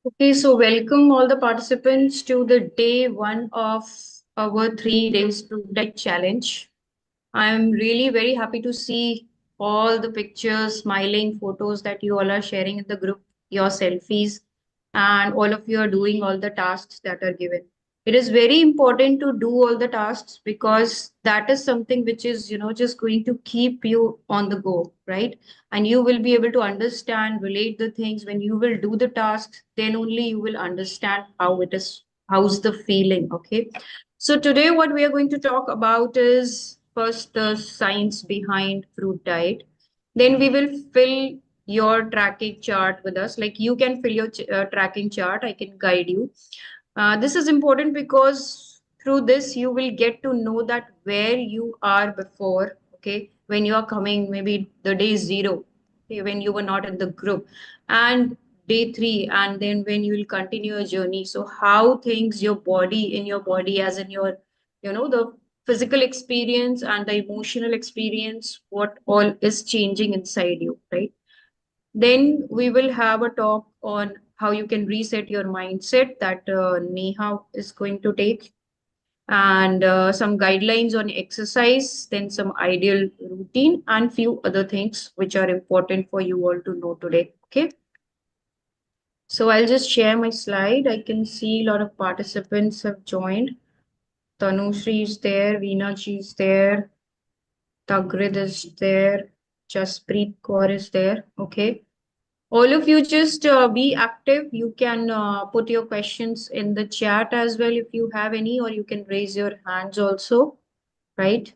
Okay, so welcome all the participants to the day one of our 3 days fruit diet challenge. I'm really very happy to see all the pictures, smiling photos that you all are sharing in the group, your selfies, and all of you are doing all the tasks that are given. It is very important to do all the tasks because that is something which is, just going to keep you on the go, right? And you will be able to understand, relate the things. When you will do the tasks, then only you will understand how it is, how's the feeling, okay? So today what we are going to talk about is first the science behind fruit diet. Then we will fill your tracking chart with us. Like you can fill your tracking chart. I can guide you. This is important because through this you will get to know that where you are before. Okay, when you are coming, maybe the day zero, okay, when you were not in the group, and day three, and then when you will continue your journey. So how things your body in your body, as in your, the physical experience and the emotional experience, what all is changing inside you, right? Then we will have a talk on how you can reset your mindset that Neha is going to take, and some guidelines on exercise, then some ideal routine, and few other things which are important for you all to know today. Okay. So I'll just share my slide. I can see a lot of participants have joined. Tanushree is there, Veena ji is there, Tagrid is there, Jaspreet Kaur is there. Okay. All of you just be active. You can put your questions in the chat as well if you have any, or you can raise your hands also, right?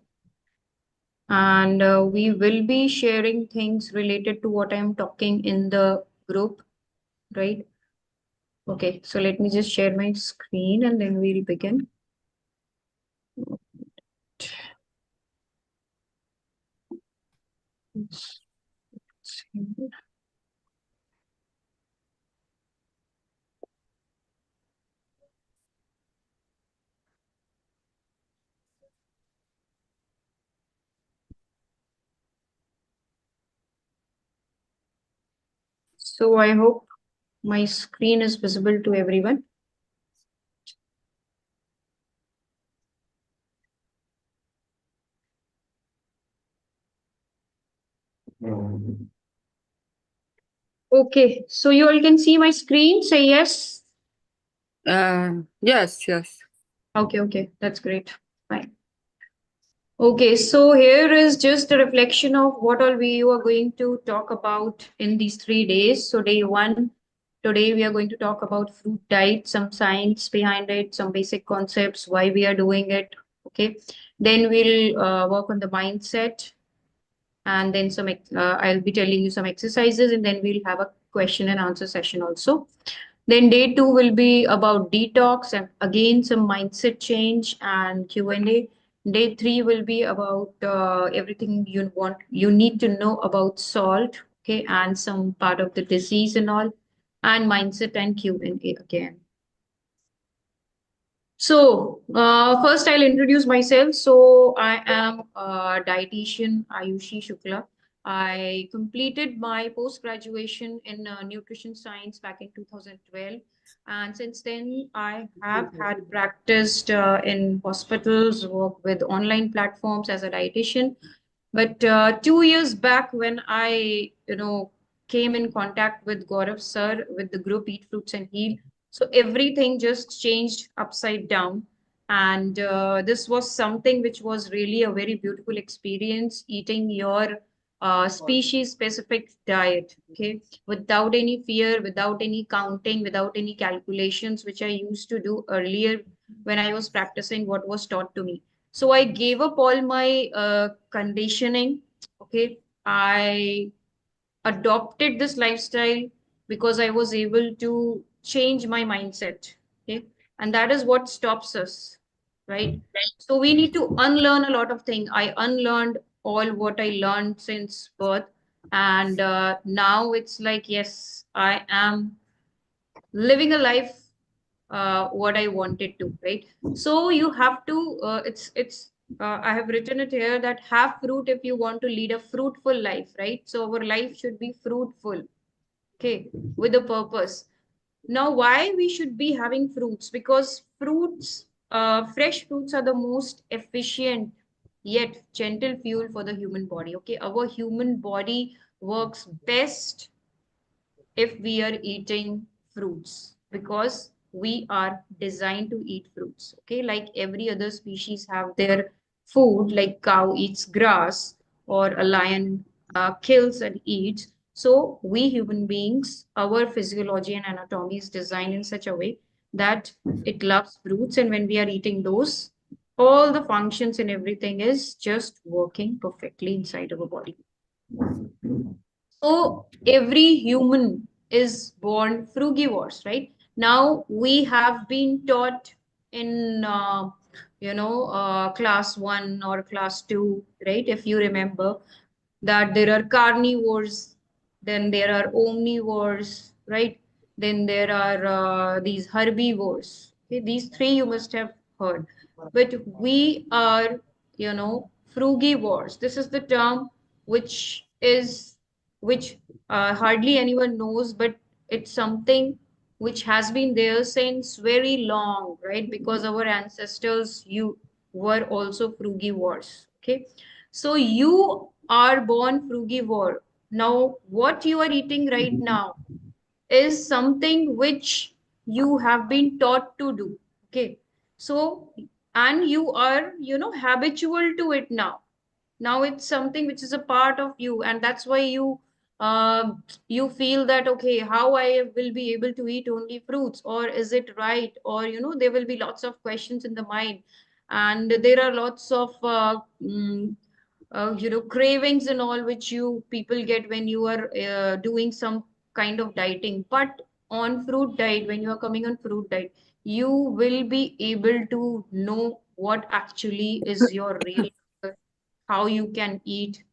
And we will be sharing things related to what I'm talking in the group, right? Okay, so let me just share my screen and then we'll begin. So I hope my screen is visible to everyone. Okay, so you all can see my screen. Say yes. Yes, yes. Okay, that's great. Fine. Okay, so here is just a reflection of what all we you are going to talk about in these 3 days. So day one, today we are going to talk about fruit diet, some science behind it, some basic concepts, why we are doing it. Okay, then we'll work on the mindset, and then I'll be telling you some exercises, and then we'll have a question and answer session also. Then day two will be about detox and again some mindset change and Q&A. Day three will be about everything you need to know about salt, okay, and some part of the disease and all, and mindset and Q&A again. So, first I'll introduce myself. So, I am a dietitian, Ayushi Shukla. I completed my post-graduation in nutrition science back in 2012. And since then, I have had practiced in hospitals, work with online platforms as a dietitian. But 2 years back, when I, came in contact with Gaurav sir with the group Eat Fruits and Heal, so everything just changed upside down. And this was something which was really a very beautiful experience, eating your species specific diet, okay, without any fear, without any counting, without any calculations, which I used to do earlier when I was practicing what was taught to me. So I gave up all my conditioning, okay. I adopted this lifestyle because I was able to change my mindset. Okay. And that is what stops us, right? So we need to unlearn a lot of things. I unlearned all what I learned since birth. And now it's like, yes, I am living a life what I wanted to, right? So you have to, I have written it here that have fruit if you want to lead a fruitful life, right? So our life should be fruitful, okay, with a purpose. Now, why we should be having fruits? Because fruits, fresh fruits are the most efficient yet gentle fuel for the human body. Okay, our human body works best if we are eating fruits because we are designed to eat fruits. Okay, like every other species have their food, like cow eats grass or a lion kills and eats. So we human beings, our physiology and anatomy is designed in such a way that it loves fruits, and when we are eating those, all the functions and everything is just working perfectly inside our body. So every human is born frugivores, right? Now we have been taught in class one or class two, right? If you remember that there are carnivores, then there are omnivores, right? Then there are these herbivores. Okay, these three you must have heard. But we are, frugivores. This is the term which is which hardly anyone knows, but it's something which has been there since very long, right? Because our ancestors you were also frugivores. Okay, so you are born frugivore. Now, what you are eating right now is something which you have been taught to do. Okay, so and you are, habitual to it now. Now it's something which is a part of you, and that's why you feel that, okay, how I will be able to eat only fruits, or is it right? Or there will be lots of questions in the mind, and there are lots of cravings and all which you people get when you are doing some kind of dieting. But on fruit diet, when you are coming on fruit diet, you will be able to know what actually is your real, how you can eat,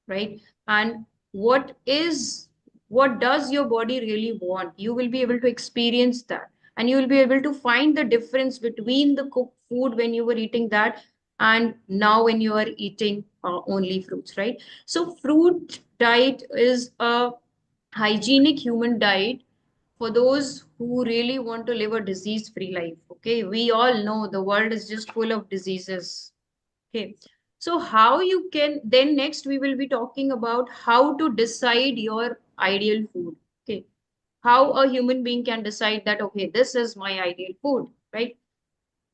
right? And what is, what does your body really want? You will be able to experience that, and you will be able to find the difference between the cooked food when you were eating that and now when you are eating only fruits, right? So fruit diet is a hygienic human diet for those who really want to live a disease free life. Okay, we all know the world is just full of diseases. Okay, so how you can, then next we will be talking about how to decide your ideal food. Okay, how a human being can decide that, okay, this is my ideal food, right?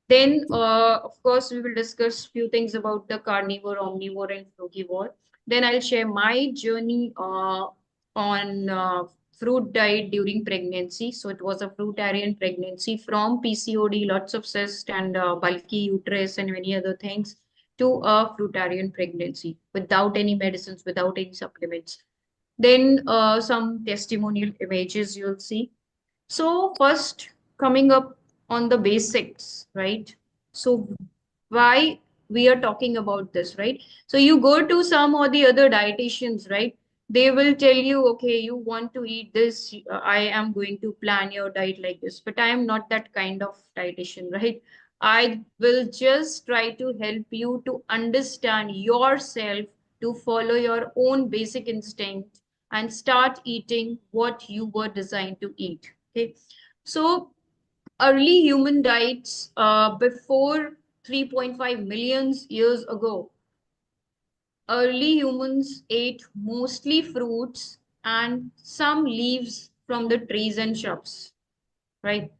Then, of course, we will discuss few things about the carnivore, omnivore, and frugivore. Then I'll share my journey on fruit diet during pregnancy. So it was a fruitarian pregnancy from PCOD, lots of cyst and bulky uterus and many other things, to a fruitarian pregnancy without any medicines, without any supplements. Then some testimonial images you'll see. So first, coming up on the basics, right? So why we are talking about this, right? So you go to some or the other dietitians, right? They will tell you, okay, you want to eat this. I am going to plan your diet like this, but I am not that kind of dietitian, right? I will just try to help you to understand yourself, to follow your own basic instinct and start eating what you were designed to eat. Okay. So early human diets before 3.5 million years ago, early humans ate mostly fruits and some leaves from the trees and shrubs, right?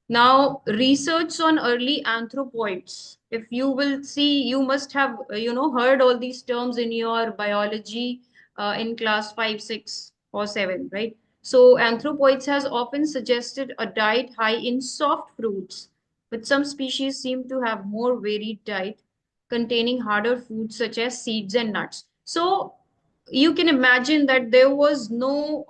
Now, research on early anthropoids. If you will see, you must have, heard all these terms in your biology in class 5, 6, or 7, right? So, anthropoids has often suggested a diet high in soft fruits, but some species seem to have more varied diet containing harder foods such as seeds and nuts. So, you can imagine that there was no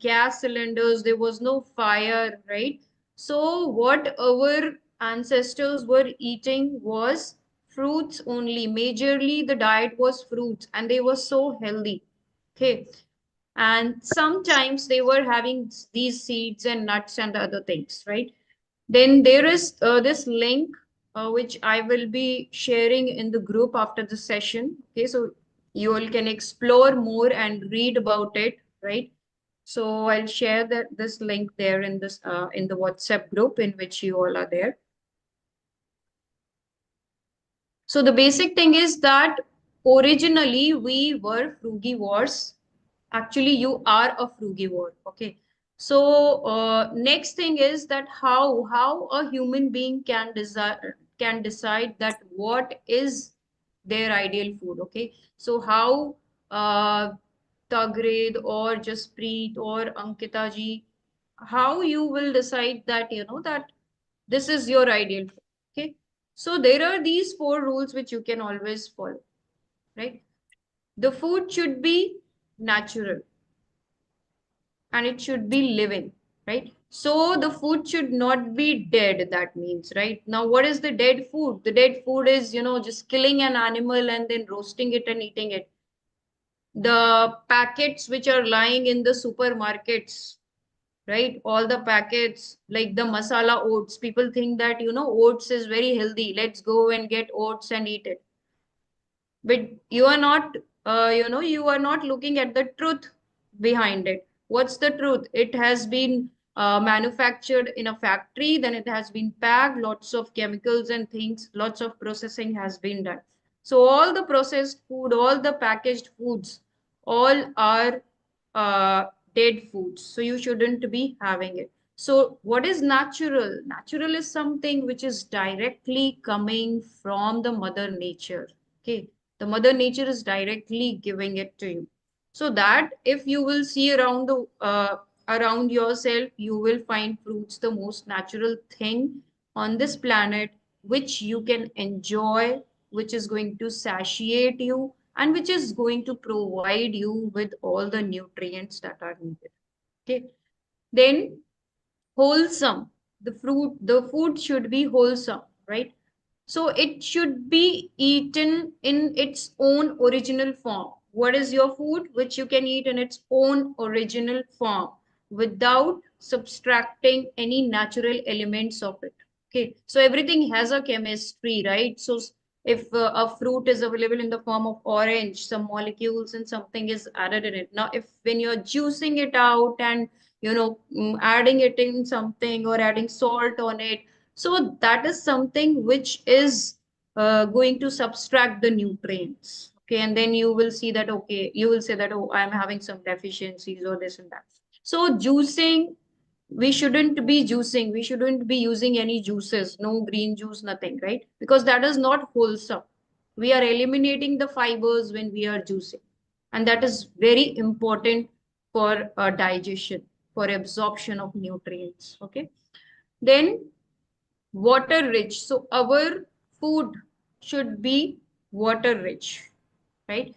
gas cylinders, there was no fire, right? So what our ancestors were eating was fruits only. Majorly, the diet was fruits, and they were so healthy. Okay. And sometimes they were having these seeds and nuts and other things, right? Then there is this link which I will be sharing in the group after the session. Okay, so you all can explore more and read about it, right? So I'll share this link there in this in the WhatsApp group in which you all are there. So the basic thing is that originally we were frugivores. Actually, you are a frugivore. Okay. So next thing is that how a human being can decide that what is their ideal food. Okay. So how Tagred or Jaspreet or Ankita ji, how you will decide that that this is your ideal food. Okay. So there are these four rules which you can always follow, right? The food should be natural and it should be living, right? So the food should not be dead, that means, right? Now, what is the dead food? The dead food is, just killing an animal and then roasting it and eating it. The packets which are lying in the supermarkets, right? All the packets, like the masala oats, people think that, oats is very healthy. Let's go and get oats and eat it. But you are not, you are not looking at the truth behind it. What's the truth? It has been manufactured in a factory, then it has been packed, lots of chemicals and things, lots of processing has been done. So all the processed food, all the packaged foods, all are uh, dead foods. So you shouldn't be having it. So what is natural? Natural is something which is directly coming from the mother nature. Okay, the mother nature is directly giving it to you. So that if you will see around yourself, you will find fruits the most natural thing on this planet, which you can enjoy, which is going to satiate you, and which is going to provide you with all the nutrients that are needed. Okay. Then wholesome. The food should be wholesome, right? So it should be eaten in its own original form. What is your food? Which you can eat in its own original form without subtracting any natural elements of it. Okay, so everything has a chemistry, right? So if a fruit is available in the form of orange, some molecules and something is added in it. Now, if when you're juicing it out and adding it in something or adding salt on it, so that is something which is going to subtract the nutrients. Okay, and then you will see that, okay, you will say that, oh, I'm having some deficiencies or this and that. So juicing, we shouldn't be juicing. We shouldn't be using any juices, no green juice, nothing, right? Because that is not wholesome. We are eliminating the fibers when we are juicing. And that is very important for digestion, for absorption of nutrients. Okay. Then water rich. So our food should be water rich, right?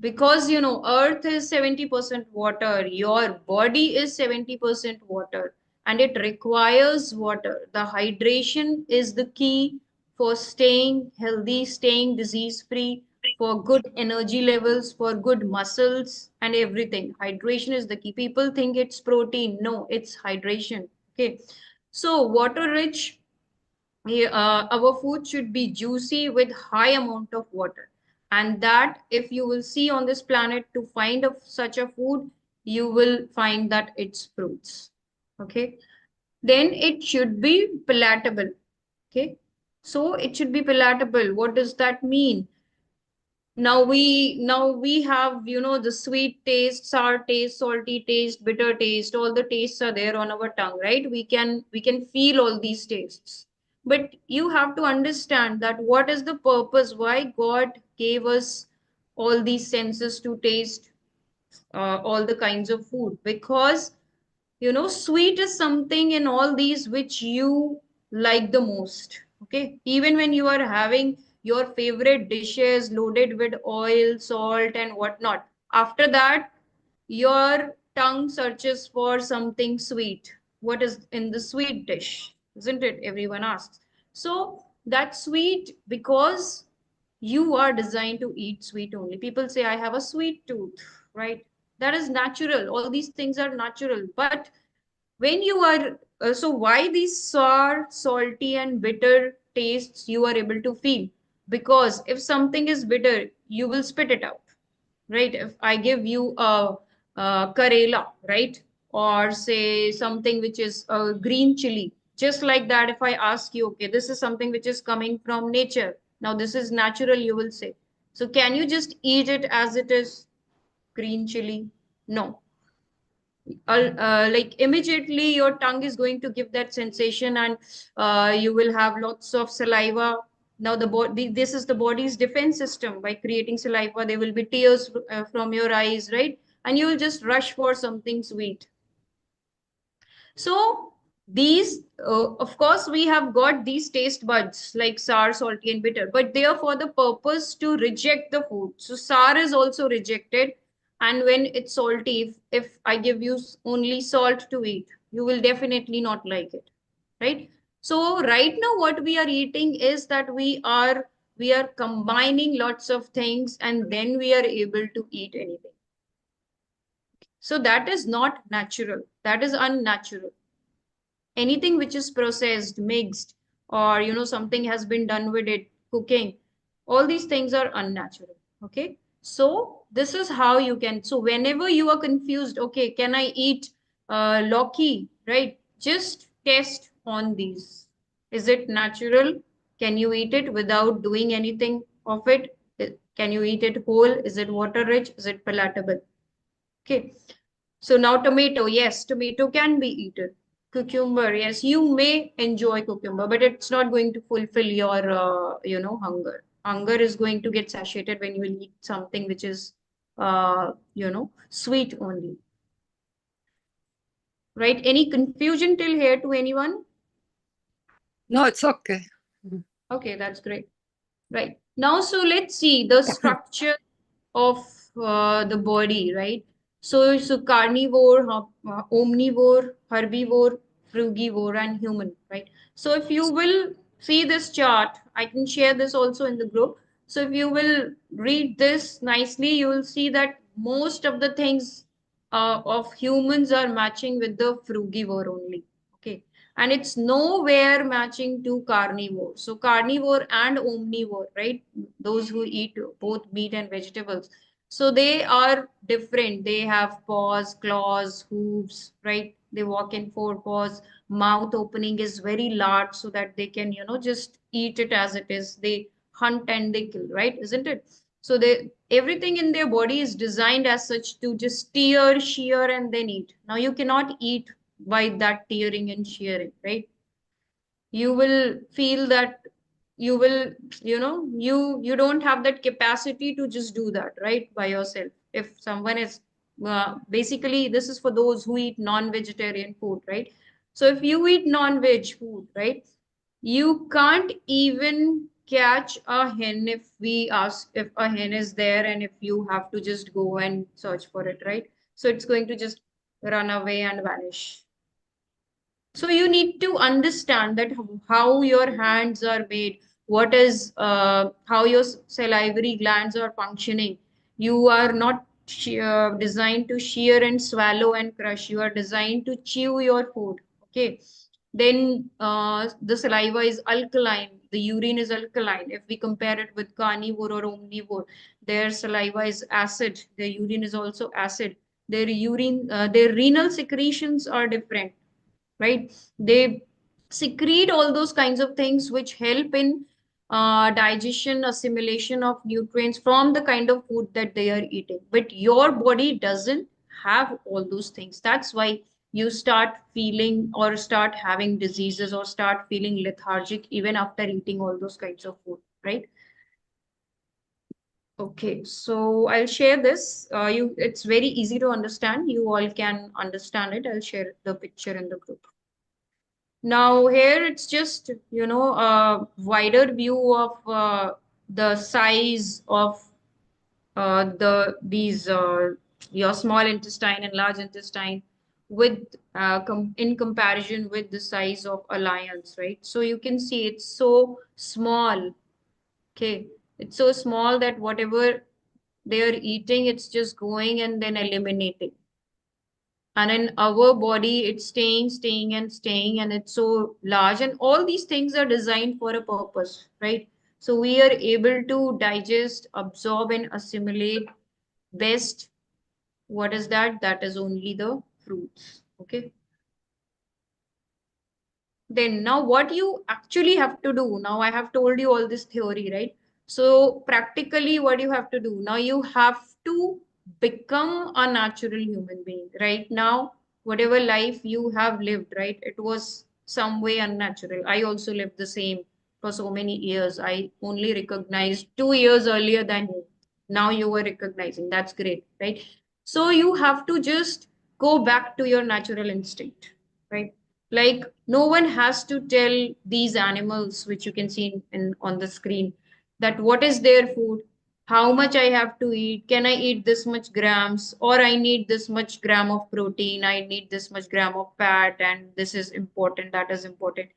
Because earth is 70% water, your body is 70% water, and it requires water. The hydration is the key for staying healthy, staying disease free, for good energy levels, for good muscles and everything. Hydration is the key. People think it's protein. No, it's hydration. Okay, so water rich, our food should be juicy with high amount of water, and that if you will see on this planet to find such a food, you will find that it's fruits. Okay, then it should be palatable. Okay, so it should be palatable. What does that mean? Now we have the sweet taste, sour taste, salty taste, bitter taste. All the tastes are there on our tongue, right? We can feel all these tastes. But you have to understand that what is the purpose, why God gave us all these senses to taste all the kinds of food. Because sweet is something in all these which you like the most. Okay, even when you are having your favorite dishes loaded with oil, salt and whatnot, after that your tongue searches for something sweet. What is in the sweet dish, isn't it? Everyone asks. So that sweet, because you are designed to eat sweet only. People say, I have a sweet tooth, right? That is natural. All these things are natural. But when you are, so why these sour, salty, and bitter tastes you are able to feel? Because if something is bitter, you will spit it out, right? If I give you Karela, right? Or say something which is green chili. Just like that, if I ask you, okay, this is something which is coming from nature. Now, this is natural, you will say. So, can you just eat it as it is, green chili? No. Like immediately your tongue is going to give that sensation, and you will have lots of saliva. Now the body, this is the body's defense system. By creating saliva, there will be tears from your eyes, right? And you will just rush for something sweet. So these, of course, we have got these taste buds like sour, salty, and bitter, but they are for the purpose to reject the food. So sour is also rejected, and when it's salty, if I give you only salt to eat, you will definitely not like it, right? So right now, what we are eating is that we are combining lots of things, and then we are able to eat anything. So that is not natural. That is unnatural. Anything which is processed, mixed, or something has been done with it, cooking, all these things are unnatural. Okay, so this is how you can. So whenever you are confused, okay, can I eat Loki, right? Just test on these. Is it natural? Can you eat it without doing anything of it? Can you eat it whole? Is it water rich? Is it palatable? Okay. So now tomato, yes, tomato can be eaten. Cucumber, yes, you may enjoy cucumber, but it's not going to fulfill your, hunger. Hunger is going to get satiated when you eat something which is, sweet only. Right? Any confusion till here to anyone? No, it's okay. Okay, that's great. Right. Now, so let's see the structure of the body, right? So carnivore, omnivore, herbivore, frugivore, and human, right? So if you will see this chart, I can share this also in the group. So if you will read this nicely, you will see that most of the things of humans are matching with the frugivore only. Okay, and it's nowhere matching to carnivore. So carnivore and omnivore, right? Those who eat both meat and vegetables. So they are different. They have paws, claws, hooves, right? They walk in four paws. Mouth opening is very large so that they can, just eat it as it is. They hunt and they kill, right? Isn't it? So they everything in their body is designed as such to just tear, shear, and then eat. Now you cannot eat by that tearing and shearing, right? You will feel that you will, you don't have that capacity to just do that, right, by yourself. If someone is, basically this is for those who eat non-vegetarian food, right? So if you eat non-veg food, right, you can't even catch a hen if we ask if a hen is there, and if you have to just go and search for it, right? So it's going to just run away and vanish. So you need to understand that how your hands are made, what is how your salivary glands are functioning. You are not designed to shear and swallow and crush. You are designed to chew your food. Okay. Then the saliva is alkaline. The urine is alkaline. If we compare it with carnivore or omnivore, their saliva is acid. Their urine is also acid. Their renal secretions are different, right? They secrete all those kinds of things which help in digestion, assimilation of nutrients from the kind of food that they are eating. But your body doesn't have all those things. That's why you start feeling or start having diseases or start feeling lethargic even after eating all those kinds of food, right? Okay, so I'll share this. It's very easy to understand. You all can understand it. I'll share the picture in the group. Now here it's just, a wider view of the size of these your small intestine and large intestine with in comparison with the size of a lion's, right? So you can see it's so small. Okay, it's so small that whatever they are eating, it's just going and then eliminating. And in our body it's staying and staying, and it's so large, and all these things are designed for a purpose, right? So we are able to digest, absorb, and assimilate best What is that? That is only the fruits. Okay. Then now what you actually have to do, now I have told you all this theory, right? So practically what you have to do, now you have to become a natural human being. Right now, whatever life you have lived, right, it was some way unnatural. I also lived the same for so many years. I only recognized 2 years earlier than you. Now you were recognizing. That's great, right? So you have to just go back to your natural instinct, right? Like no one has to tell these animals, which you can see on the screen, that what is their food, how much I have to eat, can I eat this much grams, or I need this much gram of protein, I need this much gram of fat, and this is important, that is important.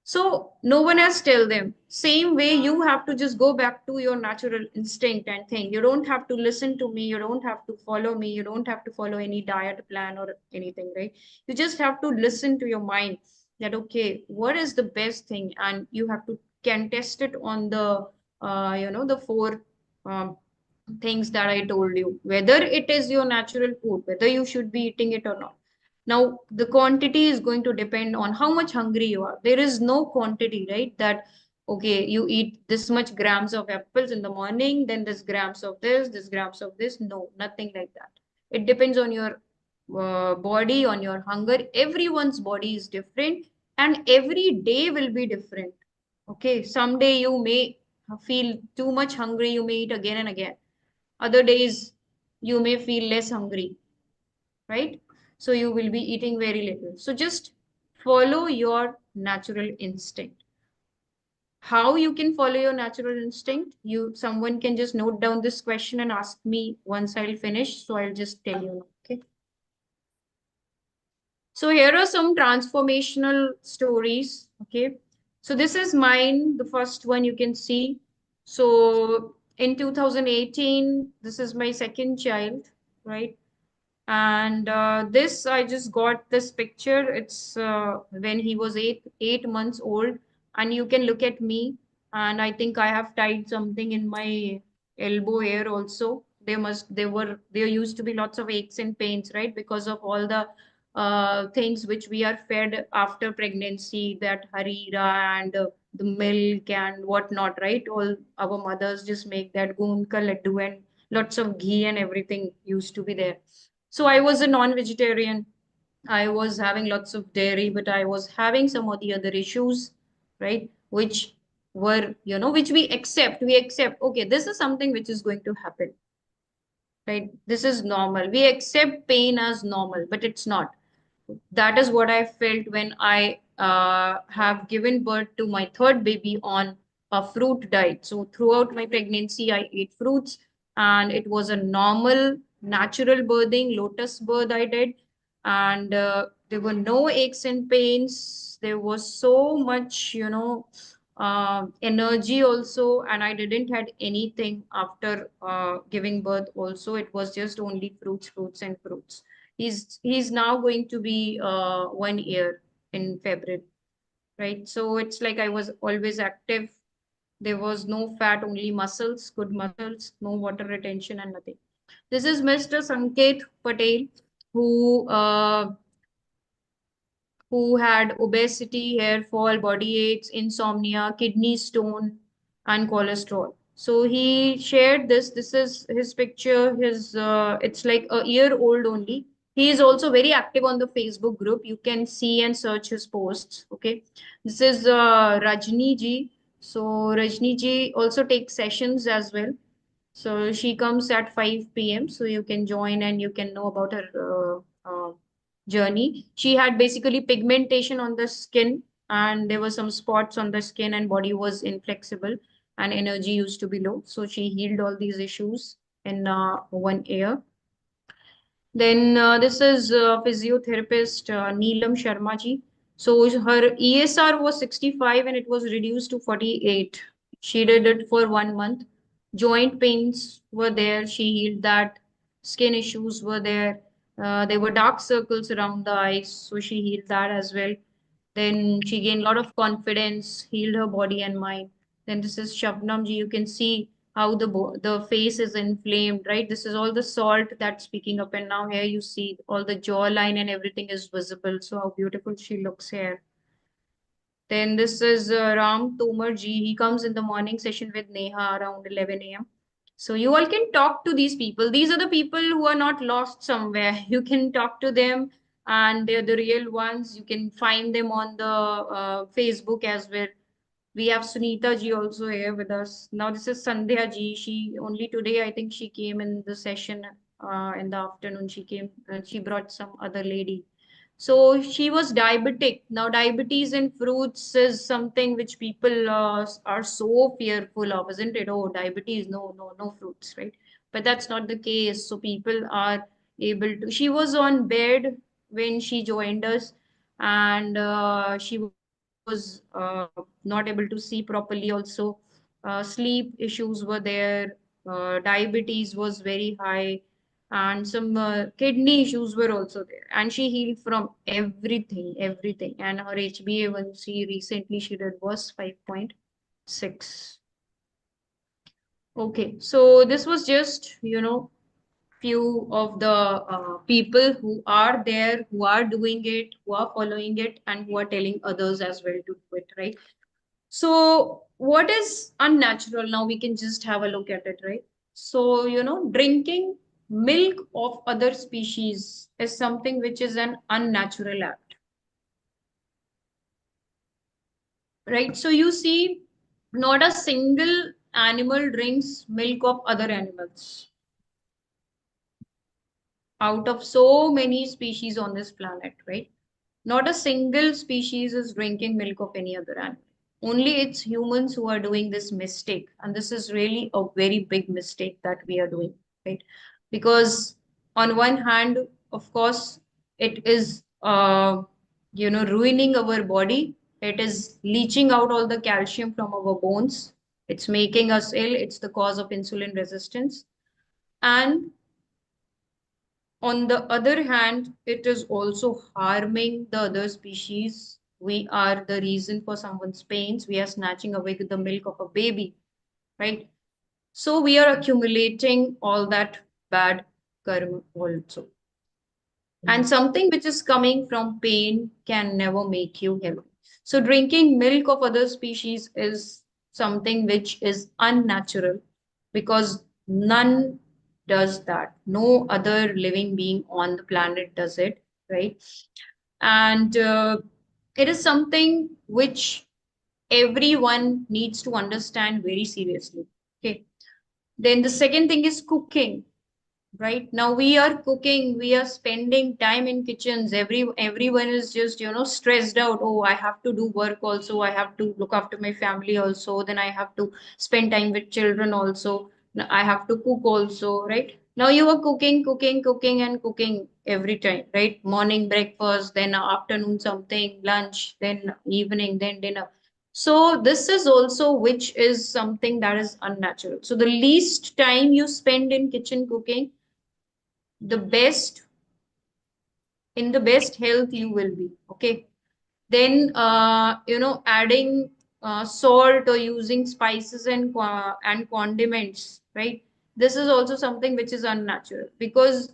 So no one has tell them. Same way, you have to just go back to your natural instinct and think. You don't have to listen to me. You don't have to follow me. You don't have to follow any diet plan or anything, right? You just have to listen to your mind that, okay, what is the best thing? And you have to can test it on the four um, things that I told you, whether it is your natural food, whether you should be eating it or not. Now, the quantity is going to depend on how much hungry you are. There is no quantity, right? That, okay, you eat this much grams of apples in the morning, then this grams of this grams of this. No, nothing like that. It depends on your body, on your hunger. Everyone's body is different, and every day will be different. Okay, someday you may feel too much hungry, you may eat again and again. Other days, you may feel less hungry, right? So you will be eating very little. So just follow your natural instinct. How you can follow your natural instinct? Someone can just note down this question and ask me once I'll finish. So I'll just tell you. Okay. So here are some transformational stories. Okay. So this is mine, the first one you can see. So in 2018, this is my second child, right? And this I just got this picture. It's when he was eight months old, and you can look at me, and I think I have tied something in my elbow here also. There used to be lots of aches and pains, right? Because of all the things which we are fed after pregnancy, that harira and the milk and whatnot, right? All our mothers just make that goon ka laddu, and lots of ghee and everything used to be there. So I was a non-vegetarian. I was having lots of dairy, but I was having some of the other issues, right? Which were, which we accept. We accept, okay, this is something which is going to happen, right? This is normal. We accept pain as normal, but it's not. That is what I felt when I have given birth to my third baby on a fruit diet. So throughout my pregnancy, I ate fruits, and it was a normal, natural birthing, lotus birth I did. And there were no aches and pains. There was so much, energy also, and I didn't had anything after giving birth also. It was just only fruits, fruits, and fruits. He's now going to be 1 year in February, right? So it's like I was always active. There was no fat, only muscles, good muscles, no water retention and nothing. This is Mr. Sanket Patel, who uh, who had obesity, hair fall, body aches, insomnia, kidney stone, and cholesterol. So he shared this. This is his picture. It's like a year old only. He is also very active on the Facebook group. You can see and search his posts. Okay. This is Rajni ji. So Rajni ji also takes sessions as well. So she comes at 5 p.m. So you can join and you can know about her journey. She had basically pigmentation on the skin, and there were some spots on the skin, and body was inflexible, and energy used to be low. So she healed all these issues in 1 year. Then this is physiotherapist Neelam Sharma ji. So her ESR was 65 and it was reduced to 48. She did it for 1 month. Joint pains were there. She healed that. Skin issues were there. There were dark circles around the eyes. So she healed that as well. Then she gained a lot of confidence, healed her body and mind. Then this is Shabnam ji. You can see how the face is inflamed, right? This is all the salt that's speaking up, and now here you see all the jawline and everything is visible. So how beautiful she looks here. Then this is Ram Tomar ji. He comes in the morning session with Neha around 11 a.m. So you all can talk to these people. These are the people who are not lost somewhere. You can talk to them, and they're the real ones. You can find them on the Facebook as well. We have Sunita ji also here with us. Now this is Sandhya ji. She only today, I think she came in the session in the afternoon. She came and she brought some other lady. So she was diabetic. Now diabetes in fruits is something which people are so fearful of, isn't it? Oh, diabetes, no, no, no fruits, right? But that's not the case. So people are able to. She was on bed when she joined us, and she was not able to see properly also. Sleep issues were there. Diabetes was very high, and some kidney issues were also there, and she healed from everything, and her HbA1c recently she did was 5.6. Okay, so this was just, few of the people who are there, who are doing it, who are following it, and who are telling others as well to do it, right? So what is unnatural? Now we can just have a look at it, right? So, drinking milk of other species is something which is an unnatural act, right? So you see, not a single animal drinks milk of other animals out of so many species on this planet, right? Not a single species is drinking milk of any other animal. Only it's humans who are doing this mistake. And this is really a very big mistake that we are doing, right? Because on one hand, of course, it is, ruining our body. It is leaching out all the calcium from our bones. It's making us ill. It's the cause of insulin resistance. And on the other hand, it is also harming the other species. We are the reason for someone's pains. We are snatching away the milk of a baby, right? So we are accumulating all that bad karma also. And something which is coming from pain can never make you healthy. So drinking milk of other species is something which is unnatural because none does that. No other living being on the planet does it, right? And it is something which everyone needs to understand very seriously. Okay. Then the second thing is cooking. Right now we are cooking, we are spending time in kitchens. Everyone is just, stressed out. Oh, I have to do work also. I have to look after my family also. Then I have to spend time with children also. I have to cook also, right? Now you are cooking and cooking every time, right? Morning breakfast, then afternoon something, lunch, then evening, then dinner. So this is also which is something that is unnatural. So the least time you spend in kitchen cooking, the best in the best health you will be. Okay. Then adding salt or using spices and condiments, right? This is also something which is unnatural, because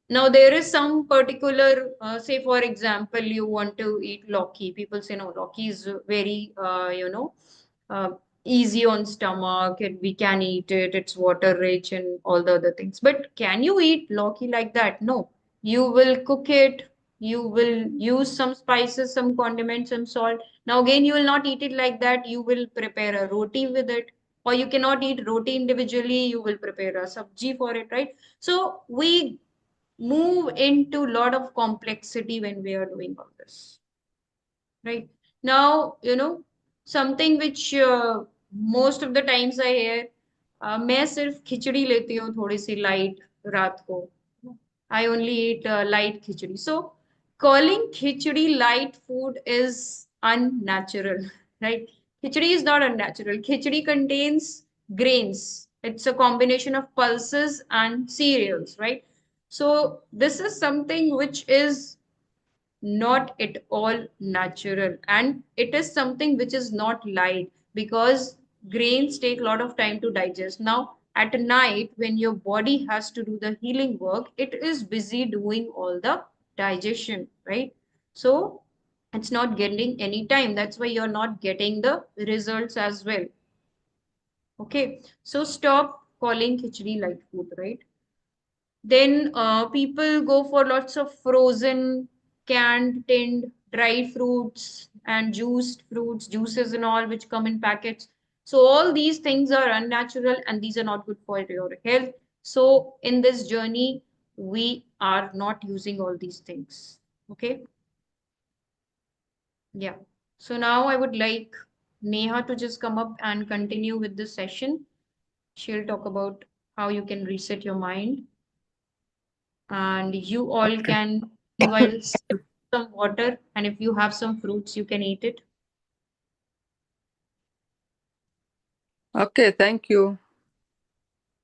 now there is some particular, say for example, you want to eat Loki. People say no, Loki is very, uh, easy on stomach, and we can eat it. It's water rich and all the other things. But can you eat Loki like that? No. You will cook it. You will use some spices, some condiments, some salt. Now again, you will not eat it like that. You will prepare a roti with it, or you cannot eat roti individually. You will prepare a sabji for it, right? So we move into a lot of complexity when we are doing all this, right? Now, something which most of the times I hear, मैं सिर्फ खिचड़ी लेती हूँ थोड़ी सी light रात को. I only eat light khichdi. So calling khichdi light food is unnatural, right? Khichdi is not unnatural. Khichdi contains grains. It's a combination of pulses and cereals, right? So this is something which is not at all natural, and it is something which is not light, because grains take a lot of time to digest. Now, at night, when your body has to do the healing work, it is busy doing all the digestion, right? So, it's not getting any time. That's why you're not getting the results as well. Okay, so stop calling khichdi light food, right? Then people go for lots of frozen, canned, tinned, dry fruits and juiced fruits, juices and all which come in packets. So all these things are unnatural and these are not good for your health. So in this journey, we are not using all these things. Okay. Yeah. So now I would like Neha to just come up and continue with the session. She'll talk about how you can reset your mind and you all Okay. can meanwhile sip some water and if you have some fruits you can eat it. Okay, thank you.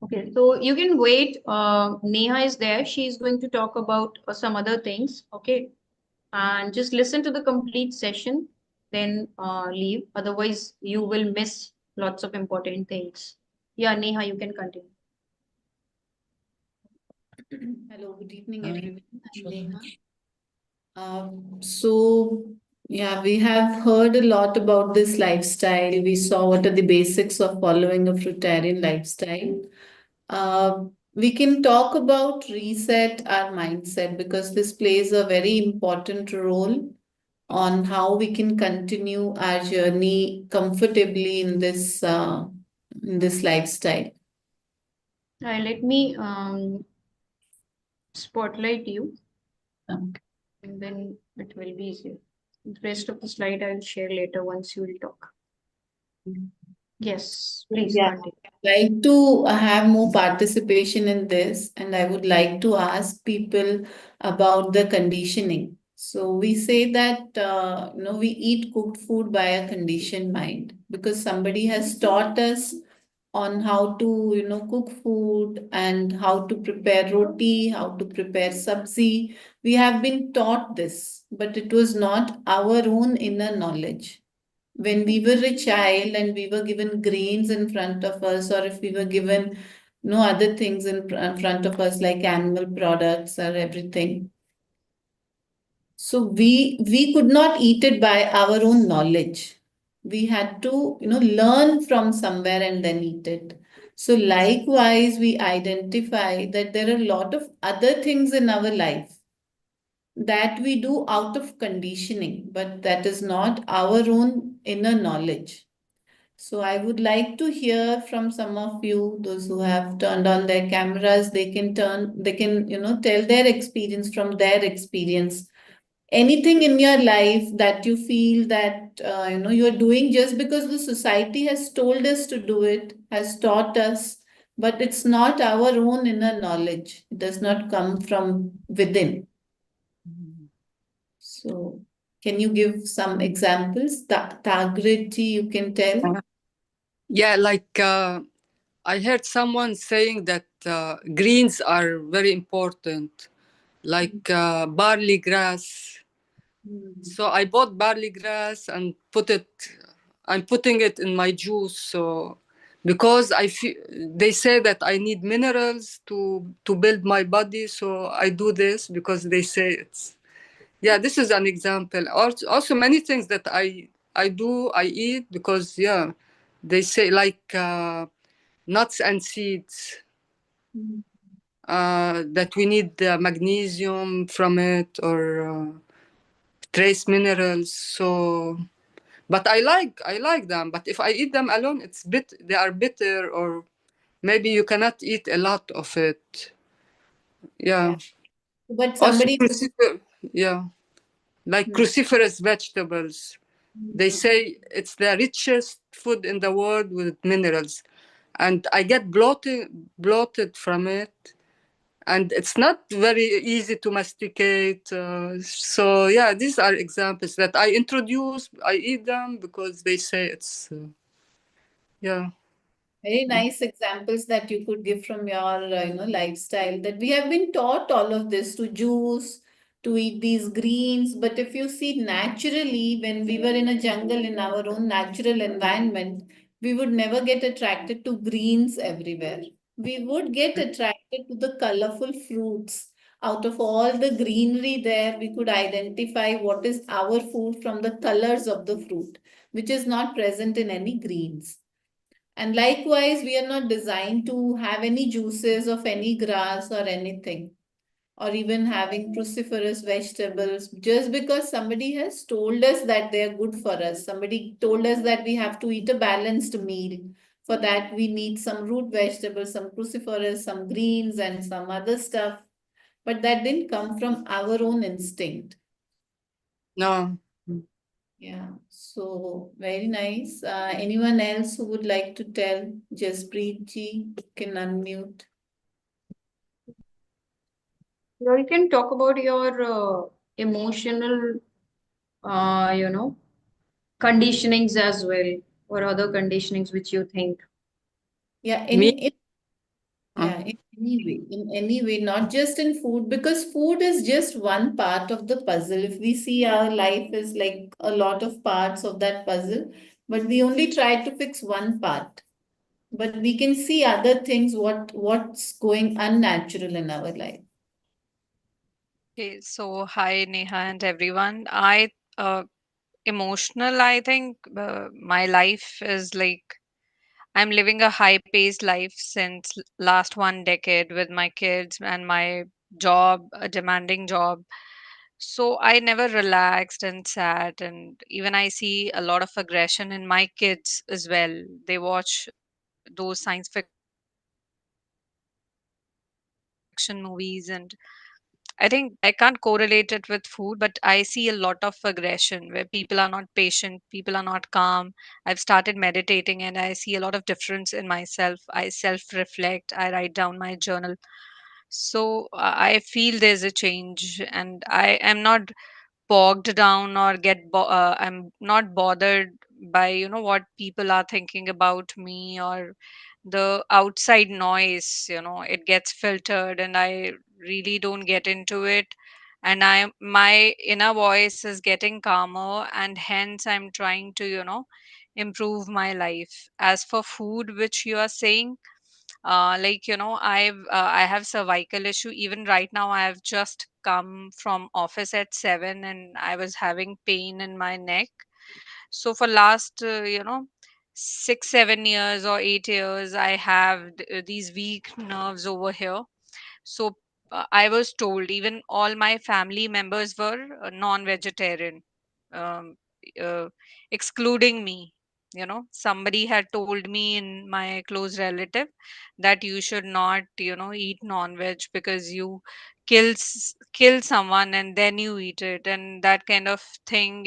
Okay, so you can wait. Neha is there. She's going to talk about some other things. Okay, and just listen to the complete session, then leave. Otherwise, you will miss lots of important things. Yeah, Neha, you can continue. Hello, good evening, Uh, everyone. I'm Neha. So, yeah, we have heard a lot about this lifestyle. We saw what are the basics of following a fruitarian lifestyle. We can talk about reset our mindset because this plays a very important role on how we can continue our journey comfortably in this lifestyle. Let me spotlight you, Okay. and then it will be easier. The rest of the slide I will share later once you will talk. Yes, please Yeah, continue. like to have more participation in this, and I would like to ask people about the conditioning. So we say that we eat cooked food by a conditioned mind because somebody has taught us on how to cook food and how to prepare roti, how to prepare sabzi. We have been taught this, but it was not our own inner knowledge when we were a child and we were given grains in front of us, or if we were given no other things in front of us like animal products or everything, so we could not eat it by our own knowledge. We had to learn from somewhere and then eat it. So likewise we identify that there are a lot of other things in our life that we do out of conditioning, but that is not our own inner knowledge. So I would like to hear from some of you, those who have turned on their cameras, they can, tell their experience from their experience. Anything in your life that you feel that, you're doing just because the society has told us to do it, has taught us, but it's not our own inner knowledge. It does not come from within. So can you give some examples? Tagriti, you can tell. yeah, like I heard someone saying that greens are very important, like barley grass. Mm. So I bought barley grass and I'm putting it in my juice. So because I feel they say that I need minerals to build my body, so I do this because they say it's yeah. This is an example. Also many things that I eat because yeah, they say like nuts and seeds Mm. that we need the magnesium from it or trace minerals. So but I like them. But if I eat them alone, they are bitter, or maybe you cannot eat a lot of it. Yeah. Yeah. But Also, somebody. yeah, like Hmm. cruciferous vegetables. They say it's the richest food in the world with minerals, and I get bloated from it, and it's not very easy to masticate. So yeah, these are examples that I introduce. I eat them because they say it's yeah. Very nice examples that you could give from your, lifestyle. That we have been taught all of this to juice, to eat these greens. But if you see naturally, when we were in a jungle in our own natural environment, We would never get attracted to greens everywhere. We would get attracted to the colorful fruits. Out of all the greenery there, we could identify what is our food from the colors of the fruit, which is not present in any greens. And likewise, we are not designed to have any juices of any grass or anything, or even having cruciferous vegetables just because somebody has told us that they are good for us. Somebody told us that we have to eat a balanced meal. For that, we need some root vegetables, some cruciferous, some greens, and some other stuff. But that didn't come from our own instinct. No. Yeah, so very nice. Anyone else who would like to tell? Jaspreet ji, you can unmute. Now you can talk about your emotional, you know, conditionings as well, or other conditionings which you think. Yeah, Me? Uh, yeah, in any way, not just in food, because food is just one part of the puzzle. If we see our life is like a lot of parts of that puzzle, but we only try to fix one part. But we can see other things, what's going unnatural in our life. Okay, so hi Neha and everyone. Emotional, I think my life is like I'm living a high-paced life since last 1 decade with my kids and my job, a demanding job. So I never relaxed and sat, and even I see a lot of aggression in my kids as well. They watch those science fiction movies, and I think I can't correlate it with food, but I see a lot of aggression where people are not patient, people are not calm. I've started meditating and I see a lot of difference in myself. I self reflect, I write down my journal. So I feel there's a change, and I am not bogged down or I'm not bothered by what people are thinking about me, or the outside noise. It gets filtered and I really don't get into it, and my inner voice is getting calmer, and hence I'm trying to improve my life. As for food, which you are saying, like I have cervical issue. Even right now I have just come from office at 7 and I was having pain in my neck. So for last 6 7 years or 8 years I have these weak nerves over here. So I was told, even all my family members were non-vegetarian, um, uh, excluding me. Somebody had told me in my close relative that you should not, eat non-veg because you kill someone and then you eat it, and that kind of thing,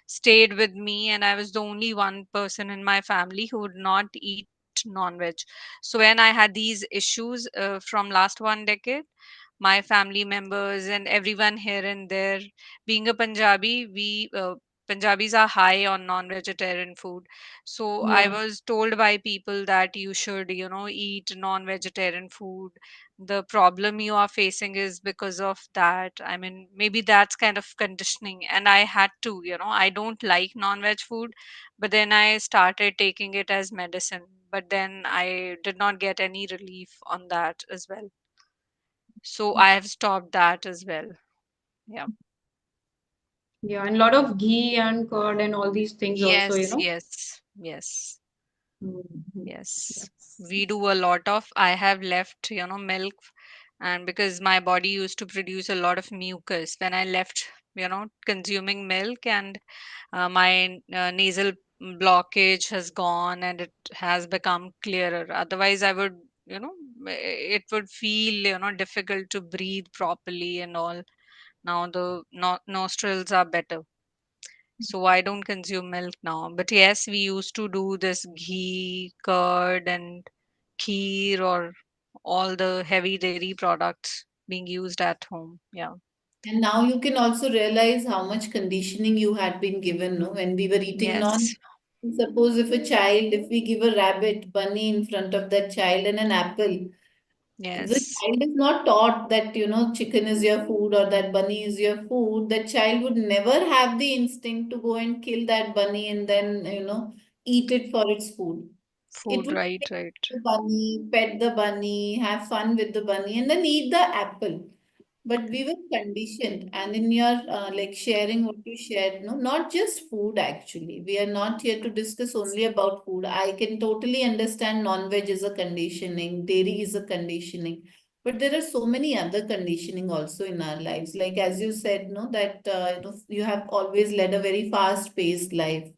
stayed with me. And I was the only one person in my family who would not eat non-veg. So when I had these issues from last 1 decade, my family members and everyone here and there, being a Punjabi, we Punjabis are high on non-vegetarian food. So I Yeah. was told by people that you should, eat non-vegetarian food. The problem you are facing is because of that. I mean, maybe that's kind of conditioning. And I had to, I don't like non-veg food, but then I started taking it as medicine. But then I did not get any relief on that as well. So I have stopped that as well. Yeah. Yeah, and a lot of ghee and curd and all these things also, you Yes, know. yes, yes, Mhm. yes. Yes. We do a lot of, I have left, milk, and because my body used to produce a lot of mucus when I left, consuming milk, and my nasal blockage has gone and it has become clearer. Otherwise, I would, it would feel, difficult to breathe properly and all. Now the nostrils are better. So I don't consume milk now. But yes, we used to do this ghee, curd, and kheer, or all the heavy dairy products being used at home. Yeah. And now you can also realize how much conditioning you had been given, no? When we were eating Yes. non, suppose if a child, if we give a rabbit, bunny in front of that child and an apple, the Yes. child is not taught that, chicken is your food or that bunny is your food. That child would never have the instinct to go and kill that bunny and then, eat it for its food. It Food, would right, play right. with the bunny, pet the bunny, have fun with the bunny, and then eat the apple. But we were conditioned, and in your like sharing what you shared, no, not just food actually. We are not here to discuss only about food. I can totally understand non-veg is a conditioning, dairy is a conditioning, but there are so many other conditioning also in our lives. Like as you said, no, that you have always led a very fast-paced life.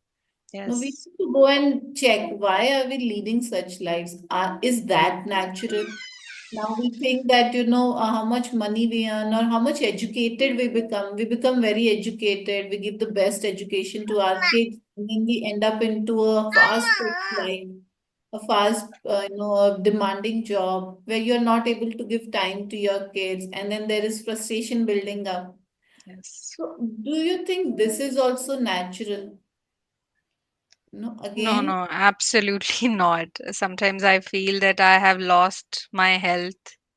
No, we Yes. need to go and check why are we leading such lives? Is that natural? Now we think that how much money we earn or how much educated we become. We become very educated. We give the best education to our kids, and then we end up into a fast-paced life, a fast, a demanding job where you're not able to give time to your kids, and then there is frustration building up. Yes. So, do you think this is also natural? No, No, again. no, absolutely not. Sometimes I feel that I have lost my health,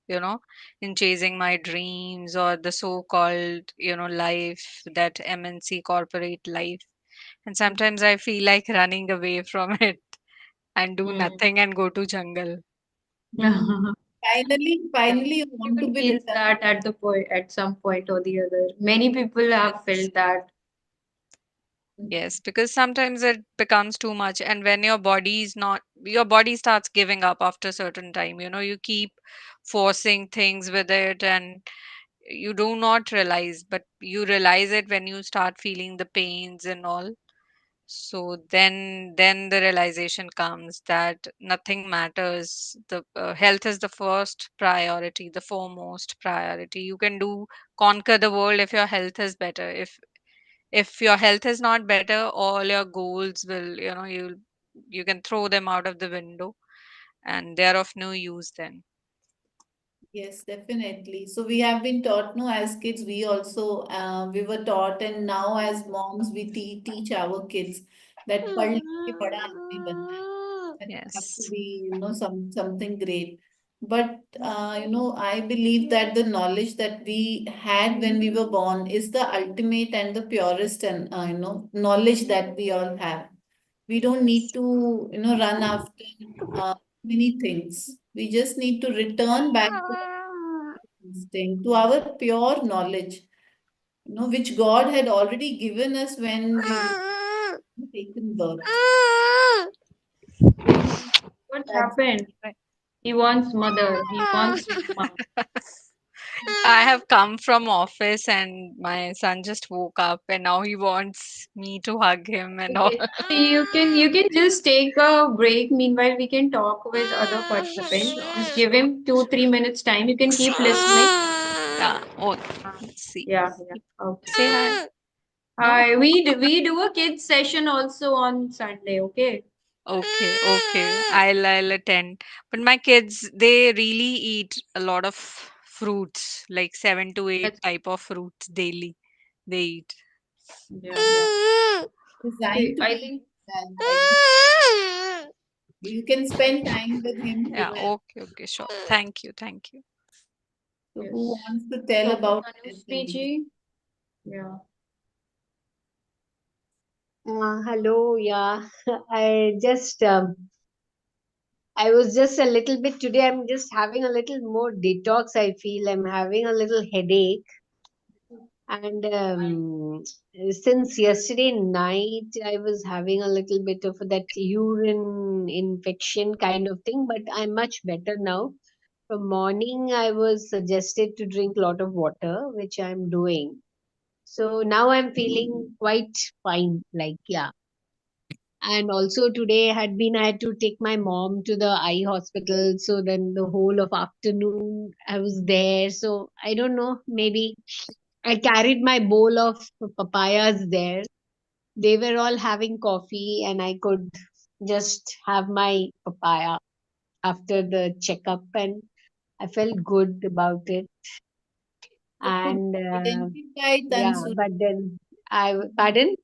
you know, in chasing my dreams or the so-called, life, that MNC corporate life. And sometimes I feel like running away from it and do Mm. nothing and go to jungle. Finally, you want to Everyone be feels returned. that at the point, at some point or the other. Many people have Yes. felt that. Yes, because sometimes it becomes too much, and when your body starts giving up after a certain time, you keep forcing things with it, and you do not realize, but you realize it when you start feeling the pains and all. So then the realization comes that nothing matters. The health is the first priority, the foremost priority. You can do conquer the world if your health is better. If your health is not better, all your goals will, you can throw them out of the window, and they're of no use then. Yes, definitely. So we have been taught, no, as kids, we also we were taught, and now as moms, we teach our kids that पढ़ लिख के बड़ा आदमी बनना है. That you have to Yes. be, something great. But I believe that the knowledge that we had when we were born is the ultimate and the purest and knowledge that we all have. We don't need to run after many things. We just need to return back to instinct, to our pure knowledge, which God had already given us when we were taken birth. So What's that's happened? He wants mother. He wants mama. I have come from office and my son just woke up and now he wants me to hug him and all. Okay, so you can just take a break. Meanwhile, we can talk with other participants. Sure, Just give sure. him 2-3 minutes time. You can keep listening. Yeah. Oh, let's see. Yeah, yeah. Okay. Say hi. No? Hi. We do a kids session also on Sunday. Okay. Okay, okay. I'll attend. But my kids, they really eat a lot of fruits, like 7 to 8 That's type of fruits daily. They eat. yeah, yeah. designed Okay, to I be think that. I think you can spend time with him too. Yeah, okay, okay, sure. Thank you, thank you. So who yes. wants to tell So about their Tanushree condition? ji, yeah. Hello, yeah. I was just a little bit today. I'm just having a little more detox. I feel I'm having a little headache. And since yesterday night, I was having a little bit of that urine infection kind of thing, but I'm much better now. From morning, I was suggested to drink a lot of water, which I'm doing. So now I'm feeling quite fine. Like, yeah. And also today I had to take my mom to the eye hospital. So then the whole of afternoon I was there. So I don't know, maybe I carried my bowl of papayas there. They were all having coffee and I could just have my papaya after the checkup, and I felt good about it. So could And you identify yeah, but then pardon?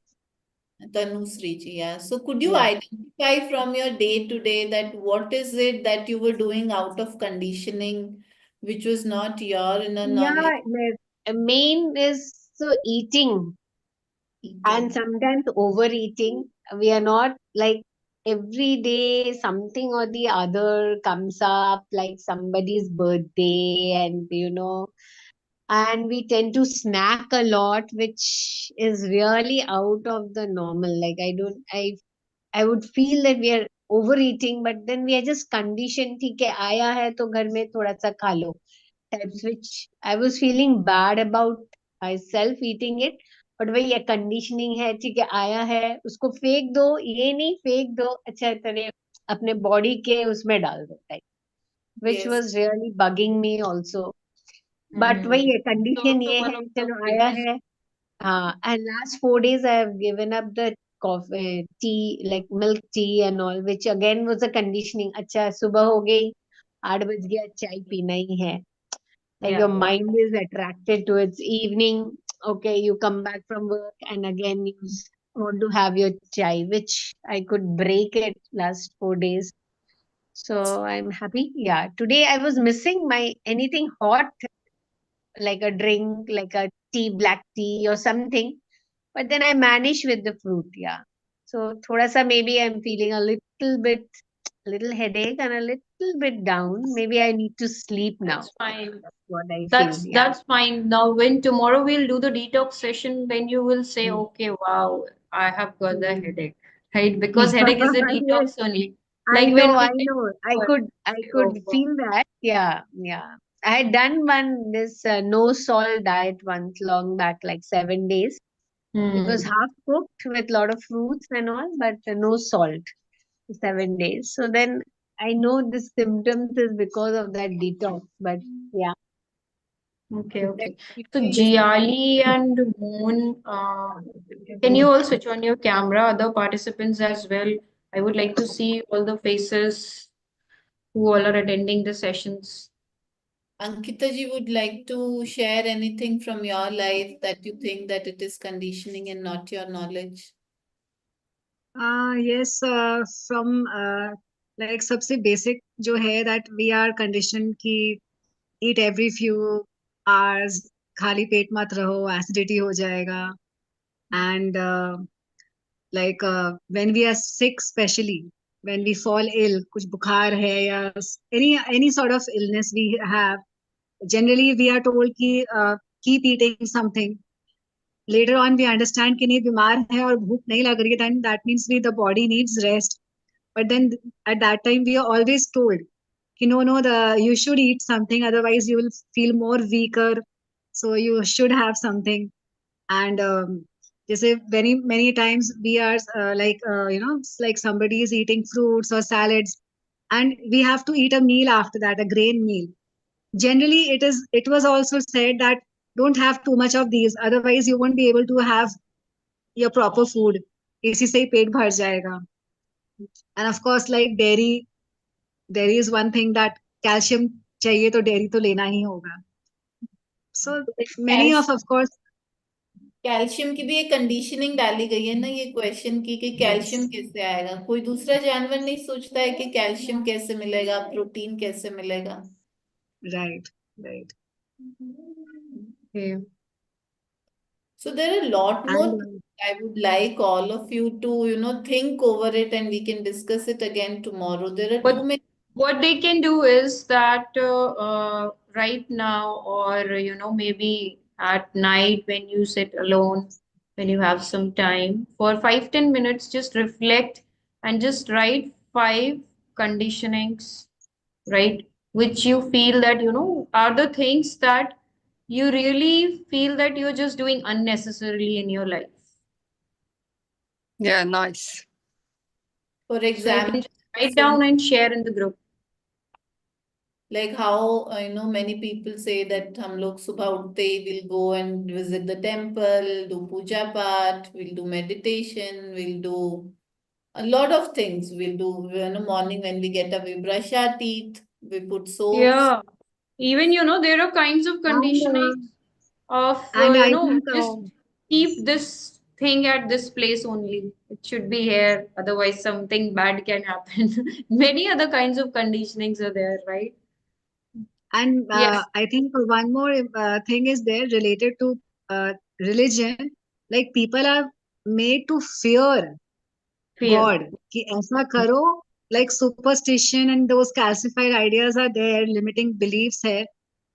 Tanushree ji, yeah. So could you Yeah. identify from your day to day that what is it that you were doing out of conditioning, which was not your inner knowledge Yeah, the main is so eating and eating? sometimes overeating. We are not like every day something or the other comes up, like somebody's birthday, and and we tend to snack a lot, which is really out of the normal. Like I would feel that we are overeating, but then we are just conditioned. ठीक है, आया है तो घर में थोड़ा सा खा लो types, which I was feeling bad about myself eating it. But वही है, conditioning है, ठीक है, आया है उसको फेंक दो, ये नहीं फेंक दो, अच्छा तरह अपने body के उसमें डाल दो type, which Yes. was really bugging me also. But वही है, It's condition also ये one है, of the चलो आया biggest. है. And last 4 days I have given up the coffee, tea, like milk tea and all, which again was a conditioning. अच्छा सुबह हो गई, 8 बज गया, चाय पीना ही है. Like your Yeah. mind is attracted to its evening. Okay, you come back from work and again you want to have your chai, which I could break it last 4 days. So I'm happy. Yeah, today I was missing my anything hot, like a drink, like a tea, black tea or something. But then I managed with the fruit. Yeah. So thoda sa maybe I'm feeling a little bit, little headache and a little bit down. Maybe I need to sleep now. That's fine. That's what I feel. Yeah. That's fine. Now, when tomorrow we'll do the detox session, then you will say, Mm. okay, wow, I have got the Mm. headache, right? Because headache is a Yes, detox only. I Like know, when I we take know. I one, could, I say, could oh, wow. feel that. Yeah, yeah. I had done this no salt diet once long back, like 7 days. It was Hmm. half cooked with lot of fruits and all, but no salt. 7 days. So then I know the symptoms is because of that detox. But yeah, Okay, if that okay. So is Jiali and Moon, can you all switch on your camera, other participants as well? I would like to see all the faces who all are attending the sessions. Ankita ji would like to share anything from your life that you think that it is conditioning and not your knowledge. Yes, from like सबसे basic जो है that we are conditioned कि eat every few hours, खाली पेट मत रहो, acidity हो जाएगा. And like when we are sick, especially when we fall ill, कुछ बुखार है या any sort of illness we have, generally we are told कि keep eating something. Later on we understand कि नहीं बीमार है और भूख नहीं लग रही है, then that means we the body needs rest. But then at that time we are always told no, you should eat something, otherwise you will feel more weaker, so you should have something. And say very many times we are it's like somebody is eating fruits or salads, and we have to eat a meal after that, a grain meal. Generally it was also said that don't have too much of these, otherwise you won't be able to have your proper food. इसी से ही पेट भर जाएगा. And of course, like dairy is one thing that calcium चाहिए तो dairy तो लेना ही होगा. So many of course. Calcium की भी एक कंडीशनिंग डाली गई है ना, ये क्वेश्चन की कि कैल्शियम कैसे आएगा. कोई दूसरा जानवर नहीं सोचता है कि कैल्शियम कैसे मिलेगा, प्रोटीन कैसे मिलेगा. Right. Okay. So there are a lot more And things I would like all of you to think over it, and we can discuss it again tomorrow. There are too But many. what they can do is that right now, or maybe at night when you sit alone, when you have some time, for 5-10 minutes, just reflect and just write 5 conditionings, right? Which you feel that are the things that you really feel that you're just doing unnecessarily in your life. Yeah, nice. For So you example, can just write down and share in the group. like how many people say that हम लोग सुबह उठते ही will go and visit the temple, do puja path, we'll do meditation, we'll do a lot of things. We'll do morning when we get up, we brush our teeth, we put soaps. Yeah. Even, there are kinds of and conditioning of, I think just keep this thing at this place only. It should be here. Otherwise, something bad can happen. Many other kinds of conditionings are there, right? and Yes. I think one more thing is there related to religion. Like people are made to fear Fear. God कि ऐसा करो, like superstition and those calcified ideas are there, limiting beliefs है,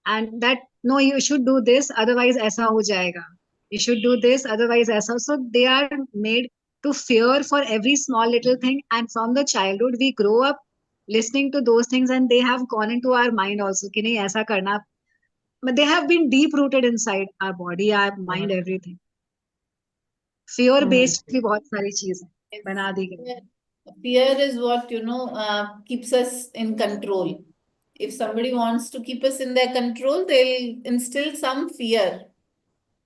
and that no, you should do this, otherwise ऐसा हो जाएगा. You should do this, otherwise ऐसा. So they are made to fear for every small little thing, and from the childhood we grow up listening to those things, and they have gone into our mind also कि नहीं ऐसा करना. But they have been deep rooted inside our body, our mind, everything. Fear based भी बहुत सारी चीज है बना दी गई. Fear is what, keeps us in control. If somebody wants to keep us in their control, they'll instill some fear.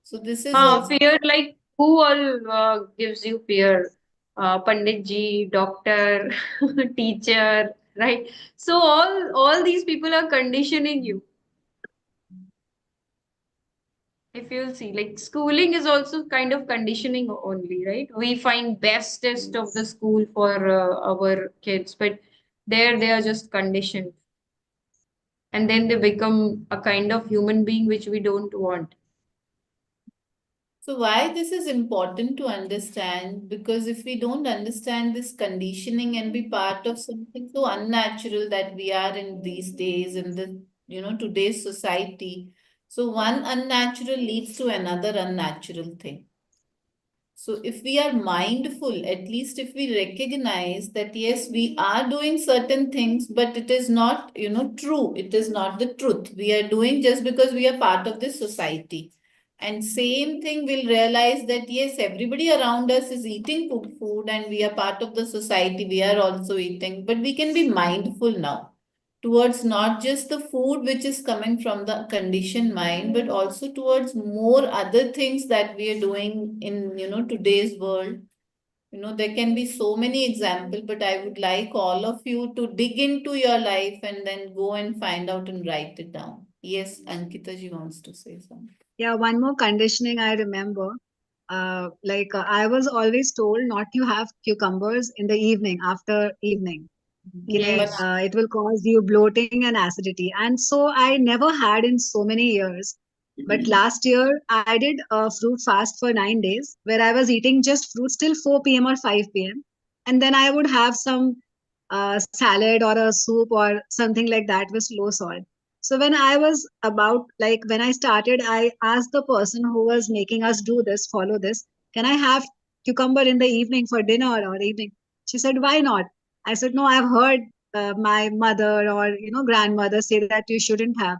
So this is also Fear, like who all gives you fear? Pandit ji, doctor, teacher, right? So all these people are conditioning you. If you'll see, like schooling is also kind of conditioning only, right? We find bestest of the school for our kids, but there they are just conditioned, and then they become a kind of human being which we don't want. So why this is important to understand? Because if we don't understand this conditioning and be part of something so unnatural that we are in these days in the today's society, so one unnatural leads to another unnatural thing. So if we are mindful, at least if we recognize that yes, we are doing certain things, but it is not, true. It is not the truth. We are doing just because we are part of this society. And same thing, we'll realize that yes, everybody around us is eating good food and we are part of the society. We are also eating, but we can be mindful now towards not just the food which is coming from the conditioned mind, but also towards more other things that we are doing in today's world. There can be so many examples, but I would like all of you to dig into your life and then go and find out and write it down. Yes, Ankita ji wants to say something. Yeah, one more conditioning I remember. I was always told not to have cucumbers in the evening, after evening. कि नहीं, Yes. it will cause you bloating and acidity. And so I never had in so many years. But last year I did a fruit fast for 9 days where I was eating just fruits till 4 p.m. or 5 p.m. And then I would have some salad or a soup or something like that with low salt. So when I was about, like when I started, I asked the person who was making us do this, follow this, can I have cucumber in the evening for dinner or evening? She said, why not? I said, no, I've heard my mother or grandmother say that you shouldn't have,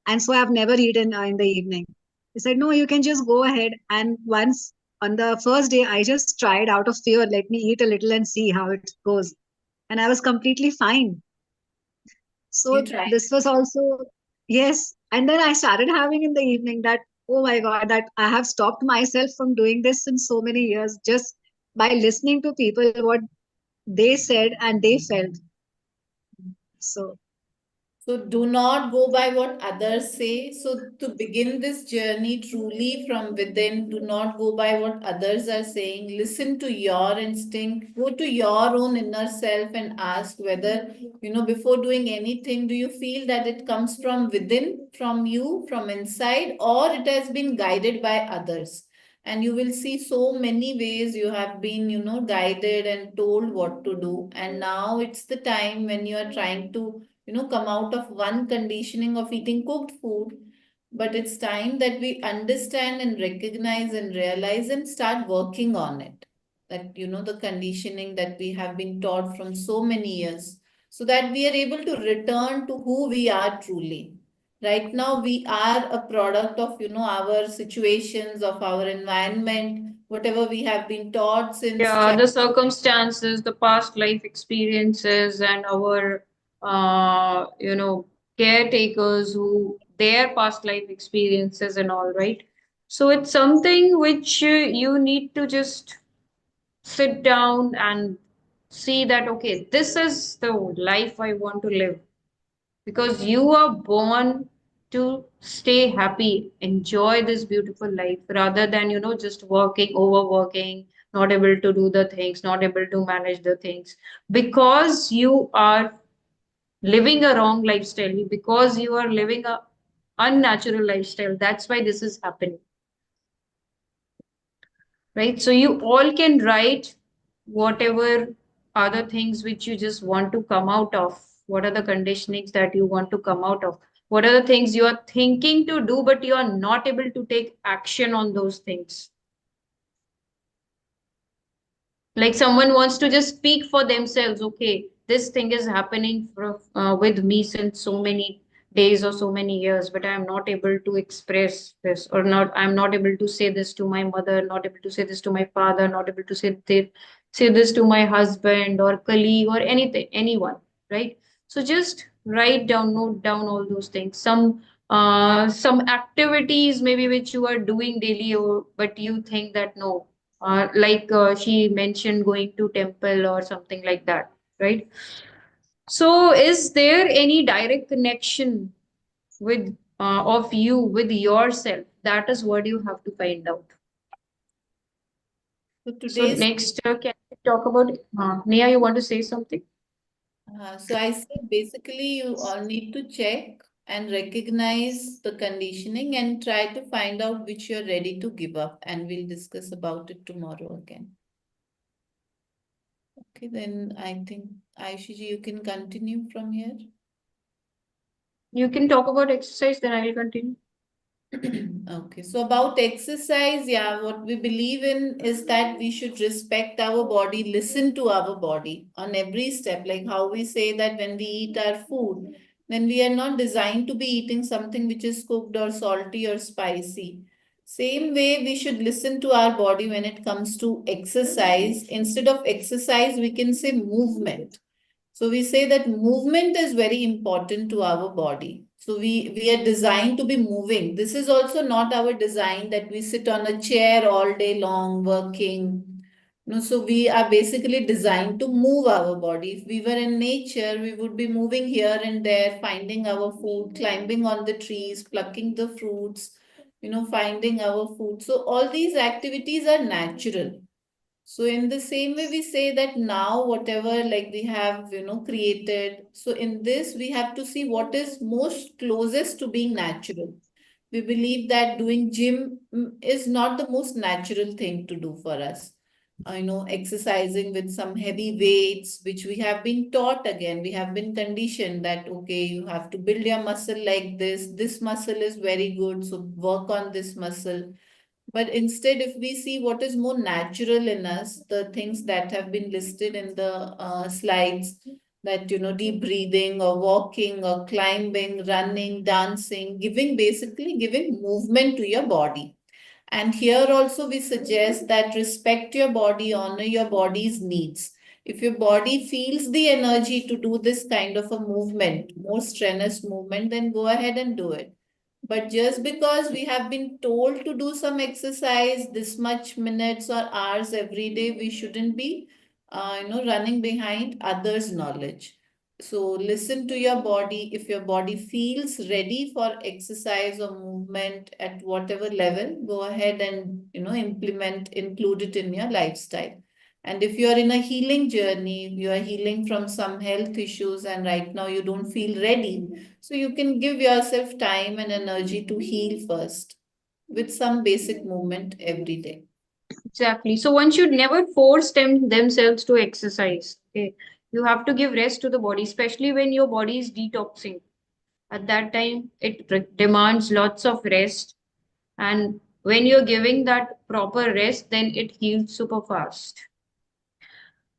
and so I've never eaten in the evening. He said, no, you can just go ahead. And once on the first day, I just tried out of fear, let me eat a little and see how it goes, and I was completely fine. You So tried. this was also, yes. And then I started having in the evening that, oh my God, that I have stopped myself from doing this in so many years just by listening to people what they said and they felt. So So do not go by what others say. So to begin this journey truly from within, do not go by what others are saying. Listen to your instinct. Go to your own inner self and ask whether, before doing anything, do you feel that it comes from within, from you, from inside, or it has been guided by others? And you will see so many ways you have been, guided and told what to do. And now it's the time when you are trying to come out of one conditioning of eating cooked food. But it's time that we understand and recognize and realize and start working on it. That, the conditioning that we have been taught from so many years, so that we are able to return to who we are truly. Right now, we are a product of, our situations, of our environment, whatever we have been taught since Yeah, the circumstances, the past life experiences, and our, caretakers who their past life experiences and all, right? So it's something which you need to just sit down and see that, okay, this is the life I want to live, because you are born to stay happy, enjoy this beautiful life rather than, just working, overworking, not able to do the things, not able to manage the things, because you are living a wrong lifestyle, because you are living a unnatural lifestyle. That's why this is happening, right? So you all can write whatever are the things which you just want to come out of? What are the conditionings that you want to come out of? What are the things you are thinking to do, but you are not able to take action on those things? Like someone wants to just speak for themselves, okay, this thing is happening with me since so many days or so many years, but I am not able to express this, or not, I'm not able to say this to my mother, not able to say this to my father, not able to say this to my husband or colleague or anything, anyone, right? So just write down, note down all those things. Some activities maybe which you are doing daily, or but you think that no, like she mentioned going to temple or something like that, right? So is there any direct connection with of you with yourself? That is what you have to find out. So So today's next, can we talk about Neha, you want to say something? So I said basically you all need to check and recognize the conditioning and try to find out which you're ready to give up, and we'll discuss about it tomorrow again. Okay, then I think Ayushi ji, you can continue from here. You can talk about exercise, then I will continue. Okay, so about exercise, yeah, what we believe in is that we should respect our body, listen to our body on every step. Like how we say that when we eat our food, then we are not designed to be eating something which is cooked or salty or spicy. Same way, we should listen to our body when it comes to exercise. Instead of exercise, we can say movement. So we say that movement is very important to our body. So we are designed to be moving. This is also not our design that we sit on a chair all day long working. No, so we are basically designed to move our body. If we were in nature, we would be moving here and there, finding our food, climbing on the trees, plucking the fruits, finding our food. So all these activities are natural. So in the same way, we say that now whatever like we have, created. So in this, we have to see what is most closest to being natural. We believe that doing gym is not the most natural thing to do for us. Exercising with some heavy weights, which we have been taught again. We have been conditioned that, okay, you have to build your muscle like this. This muscle is very good. So work on this muscle. But instead, if we see what is more natural in us, the things that have been listed in the slides, that, deep breathing or walking or climbing, running, dancing, basically giving movement to your body. And here also we suggest that respect your body, honor your body's needs. If your body feels the energy to do this kind of a movement, more strenuous movement, then go ahead and do it. But just because we have been told to do some exercise this much minutes or hours every day, we shouldn't be, running behind others' knowledge. So listen to your body. If your body feels ready for exercise or movement at whatever level, go ahead and, include it in your lifestyle. And if you are in a healing journey, you are healing from some health issues and right now you don't feel ready, so you can give yourself time and energy to heal first with some basic movement every day. Exactly. So one should never force themselves to exercise. Okay. You have to give rest to the body, especially when your body is detoxing. At that time, it demands lots of rest. And when you're giving that proper rest, then it heals super fast.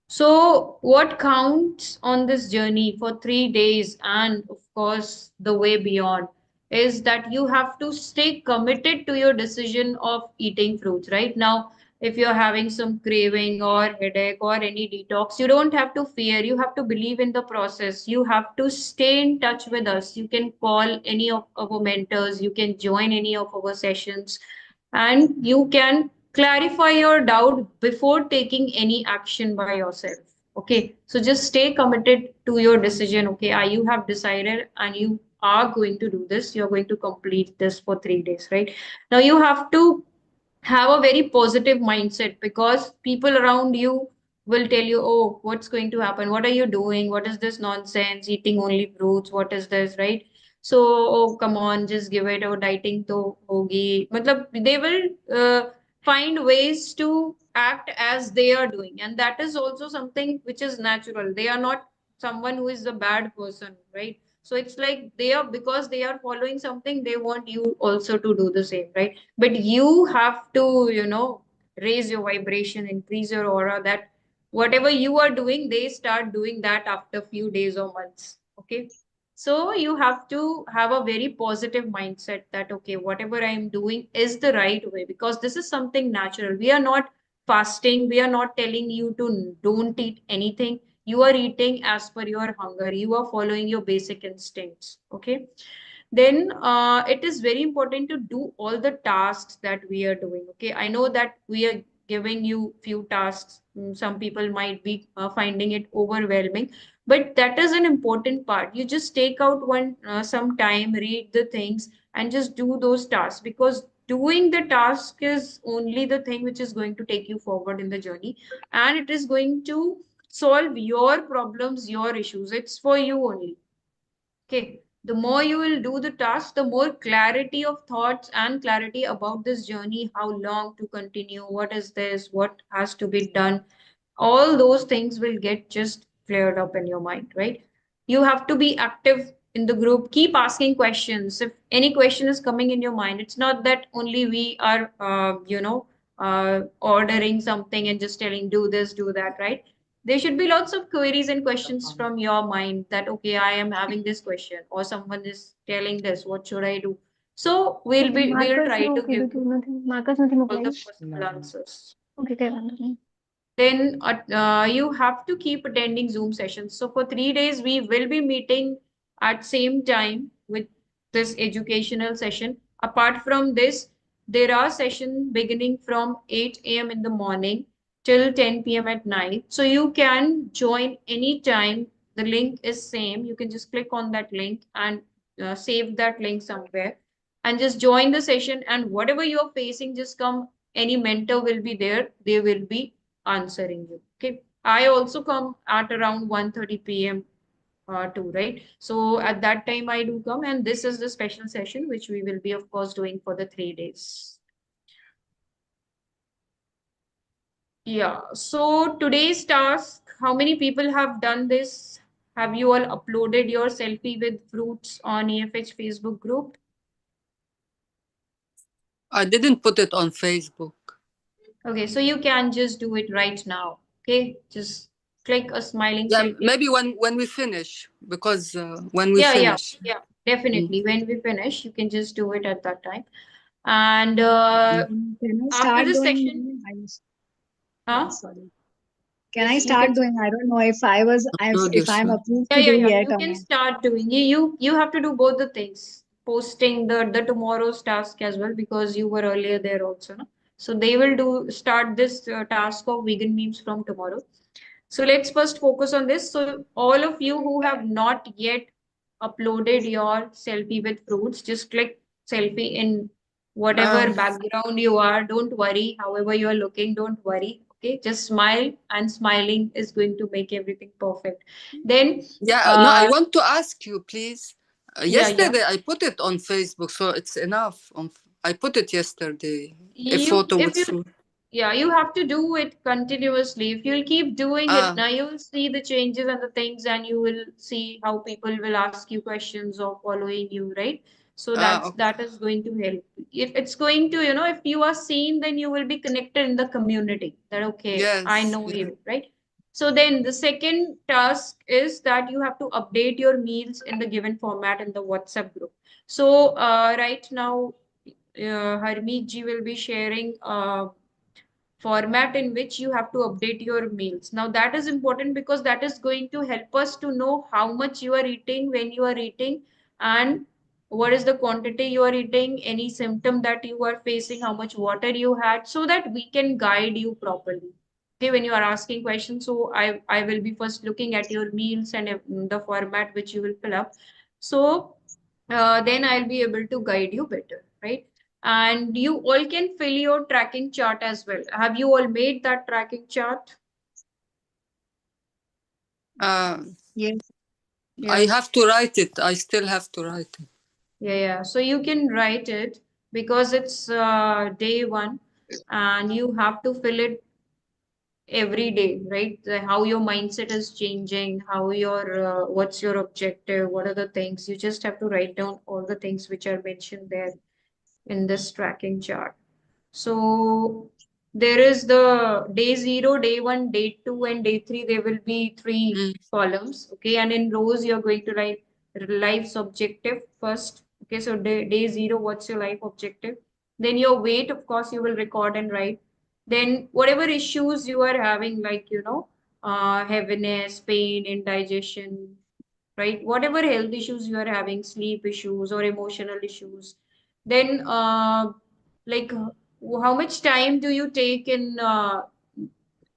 So, what counts on this journey for 3 days and, of course, the way beyond is that you have to stay committed to your decision of eating fruits. Right now, if you're having some craving or headache or any detox, you don't have to fear. You have to believe in the process. You have to stay in touch with us. You can call any of our mentors, you can join any of our sessions, and you can clarify your doubt before taking any action by yourself. Okay, so just stay committed to your decision. Okay, you have decided and you are going to do this, you're going to complete this for 3 days, right? Now you have to have a very positive mindset, because people around you will tell you, oh, what's going to happen, what are you doing, what is this nonsense, eating only fruits, what is this, right? So, oh, come on, just give it, or dieting to hogi, matlab they will find ways to act as they are doing, and that is also something which is natural. They are not someone who is a bad person, right? So it's like they are, because they are following something, they want you also to do the same, right? But you have to, raise your vibration, increase your aura, that whatever you are doing, they start doing that after few days or months. Okay. So you have to have a very positive mindset that, okay, whatever I am doing is the right way, because this is something natural. We are not fasting. We are not telling you to don't eat anything. You are eating as per your hunger. You are following your basic instincts. Okay. Then it is very important to do all the tasks that we are doing. Okay. I know that we are giving you few tasks. Some people might be finding it overwhelming, but that is an important part. You just take out some time, read the things, and just do those tasks, because doing the task is only the thing which is going to take you forward in the journey, and it is going to solve your problems, your issues. It's for you only. Okay. The more you will do the task, the more clarity of thoughts and clarity about this journey, how long to continue, what is this, what has to be done, all those things will get just cleared up in your mind, right? You have to be active in the group, keep asking questions. If any question is coming in your mind, it's not that only we are ordering something and just telling do this, do that, right? There should be lots of queries and questions from your mind, that okay, I am having this question, or someone is telling this, what should I do? So we'll try to give you all the possible answers. Then you have to keep attending Zoom sessions. So for 3 days, we will be meeting at same time with this educational session. Apart from this, there are sessions beginning from 8 a.m. in the morning till 10 p.m. at night. So you can join anytime. The link is same. You can just click on that link and save that link somewhere and just join the session. And whatever you're facing, just come. Any mentor will be there. They will be answering you. Okay. I also come at around 1:30 p.m. Too, right? So at that time I do come, and this is the special session which we will be, of course, doing for the 3 days. Yeah. So today's task, how many people have done this? Have you all uploaded your selfie with fruits on EFH Facebook group? I didn't put it on Facebook. Okay, so you can just do it right now. Okay, just click a smiling Yeah, selfie. maybe when we finish, because when we Yeah, finish. yeah, definitely. When we finish, you can just do it at that time. And Can I after start this doing? section, Yeah, huh? sorry. Can I Yes, you start can. doing? I don't know Upload if I'm yourself. approved Yeah, to yeah, do yeah. yet You or can not. start doing. You have to do both the things. Posting the tomorrow's task as well, because you were earlier there also, no? So they will start this task of vegan memes from tomorrow. So let's first focus on this. So all of you who have not yet uploaded your selfie with fruits, just click selfie in whatever background you are. Don't worry, however you are looking, don't worry. Okay, just smile, and smiling is going to make everything perfect. Then, Yeah, no, I want to ask you, please. yeah. Yesterday I put it on Facebook, so it's enough. I put it yesterday, a You, photo if with you fruit. Yeah, you have to do it continuously. If you'll keep doing it, Ah, now you will see the changes and the things, and you will see how people will ask you questions or following you, right? So okay. that is going to help. If it's going to, if you are seen, then you will be connected in the community. That okay, I Yes, know yes. you, right? So then the second task is that you have to update your meals in the given format in the WhatsApp group. So right now, Harmeet ji will be sharing format in which you have to update your meals. Now that is important, because that is going to help us to know how much you are eating, when you are eating, and what is the quantity you are eating, any symptom that you are facing, how much water you had, so that we can guide you properly. Okay, when you are asking questions, so I will be first looking at your meals and the format which you will fill up. So then I'll be able to guide you better, right? And you all can fill your tracking chart as well. Have you all made that tracking chart? Uh, Yes. I Yeah, have to write it. I still have to write it. yeah. So you can write it, because it's day one, and you have to fill it every day, right? How your mindset is changing, how your what's your objective, what are the things. You just have to write down all the things which are mentioned there in this tracking chart. So there is the day 0, day 1, day 2, and day 3. There will be three columns. Okay. And in rows, you're going to write life's objective first. Okay. So day 0, what's your life objective? Then your weight, of course, you will record and write. Then whatever issues you are having, like, heaviness, pain, indigestion, right? Whatever health issues you are having, sleep issues or emotional issues. Then, like, how much time do you take in,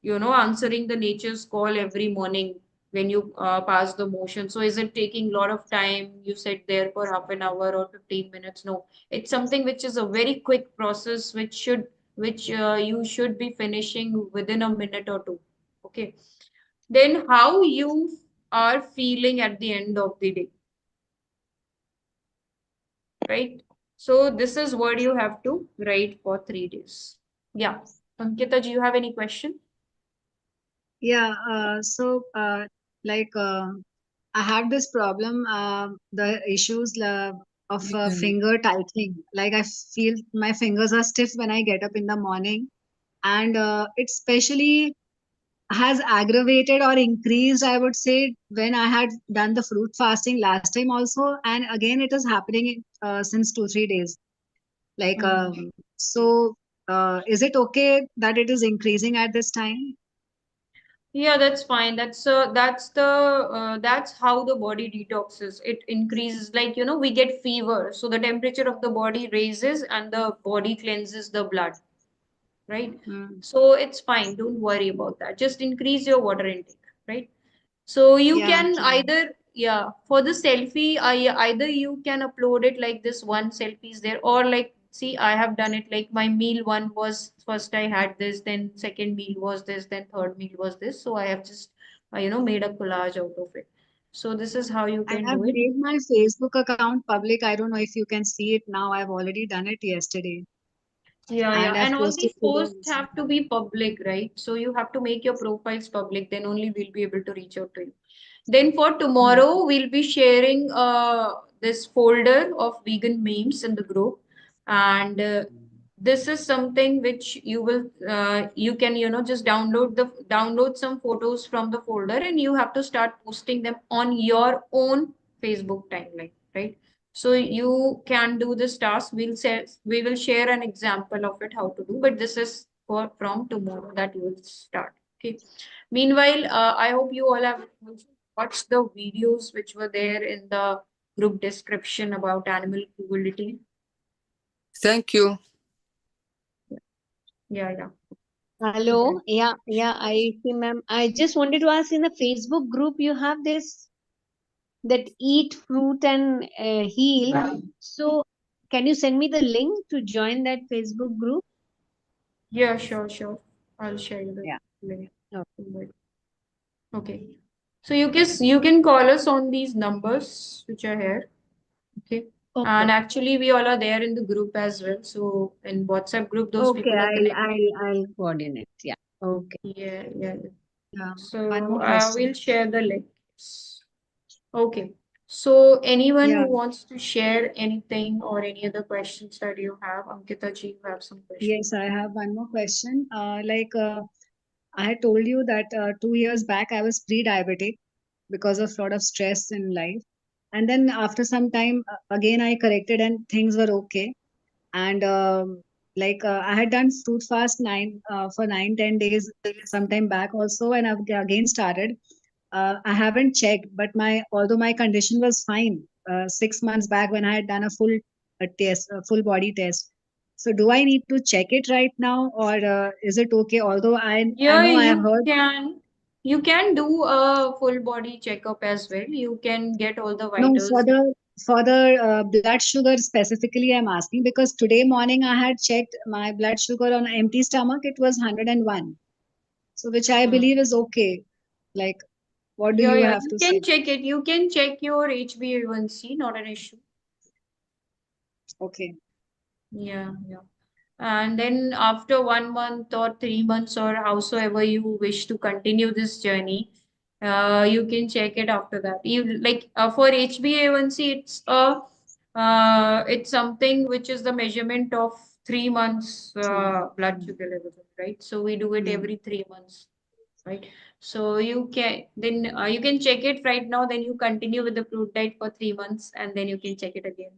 answering the nature's call every morning when you pass the motion? So is it taking a lot of time? You sit there for half an hour or 15 minutes? No, it's something which is a very quick process, which you should be finishing within a minute or two. Okay. Then how you are feeling at the end of the day, right? So this is what you have to write for 3 days. Yeah. Ankita, do you have any question? Yeah, like I have this problem, the issues of finger tightening. Like I feel my fingers are stiff when I get up in the morning, and it especially has aggravated or increased, I would say, when I had done the fruit fasting last time also, and again it is happening since 2 3 days. Like, is it okay that it is increasing at this time? Yeah, that's fine. That's how the body detoxes. It increases, like, we get fever, so the temperature of the body raises and the body cleanses the blood, right? So it's fine. Don't worry about that. Just increase your water intake, right? So you Yeah, can true. either, yeah, for the selfie, either you can upload it like this one selfie is there, or like, see, I have done it like my meal one was first I had this, then second meal was this, then third meal was this. So I have just, made a collage out of it. So this is how you I can have do it. made my Facebook account public. I don't know if you can see it now. I've already done it yesterday. Yeah, yeah. And I've And all posted these today posts also. have to be public, right? So you have to make your profiles public, then only we'll be able to reach out to you. Then for tomorrow, we'll be sharing this folder of vegan memes in the group. And this is something which you can, just download some photos from the folder, and you have to start posting them on your own Facebook timeline, right? So you can do this task. We will share an example of it how to do, but this is for from tomorrow that you will start. Okay. Meanwhile, I hope you all have watched the videos which were there in the group description about animal cruelty. Thank you. Yeah, yeah. Hello. Yeah, I see, ma'am. I just wanted to ask, in the Facebook group, you have this that eat fruit and heal. So, can you send me the link to join that Facebook group? Yeah, sure, sure. I'll share you the Yeah. link. Okay. Okay. So you can call us on these numbers which are here. Okay. Okay. And actually we all are there in the group as well. So in WhatsApp group, those Okay. people are connected. I'll coordinate. Yeah. Okay. Yeah, yeah. Yeah. One So more question. we'll share the links. Okay. So anyone Yeah. who wants to share anything or any other questions that you have, Ankita ji, you have some questions. Yes, I have one more question. I had told you that 2 years back I was pre-diabetic because of lot of stress in life. And then after some time, again I corrected and things were okay. And I had done fruit fast for 9 10 days sometime back also, and I've again started. I haven't checked, but my although my condition was fine 6 months back when I had done a full body test. So do I need to check it right now, or is it okay? Although I Yeah, know I have heard. you can do a full body checkup as well. You can get all the No, vitals. for the blood sugar specifically, I'm asking because today morning I had checked my blood sugar on empty stomach. It was 101, so which I Hmm. believe is okay. Like, what do Yeah, you yeah, have you to can say? check it. You can check your HbA1c, not an issue. Okay. Yeah, yeah. And then after 1 month or 3 months or howsoever you wish to continue this journey, you can check it after that. You like for HbA1c, it's something which is the measurement of 3 months blood sugar level, right? So we do it every 3 months, right? So you can check it right now, then you continue with the fruit diet for 3 months, and then you can check it again.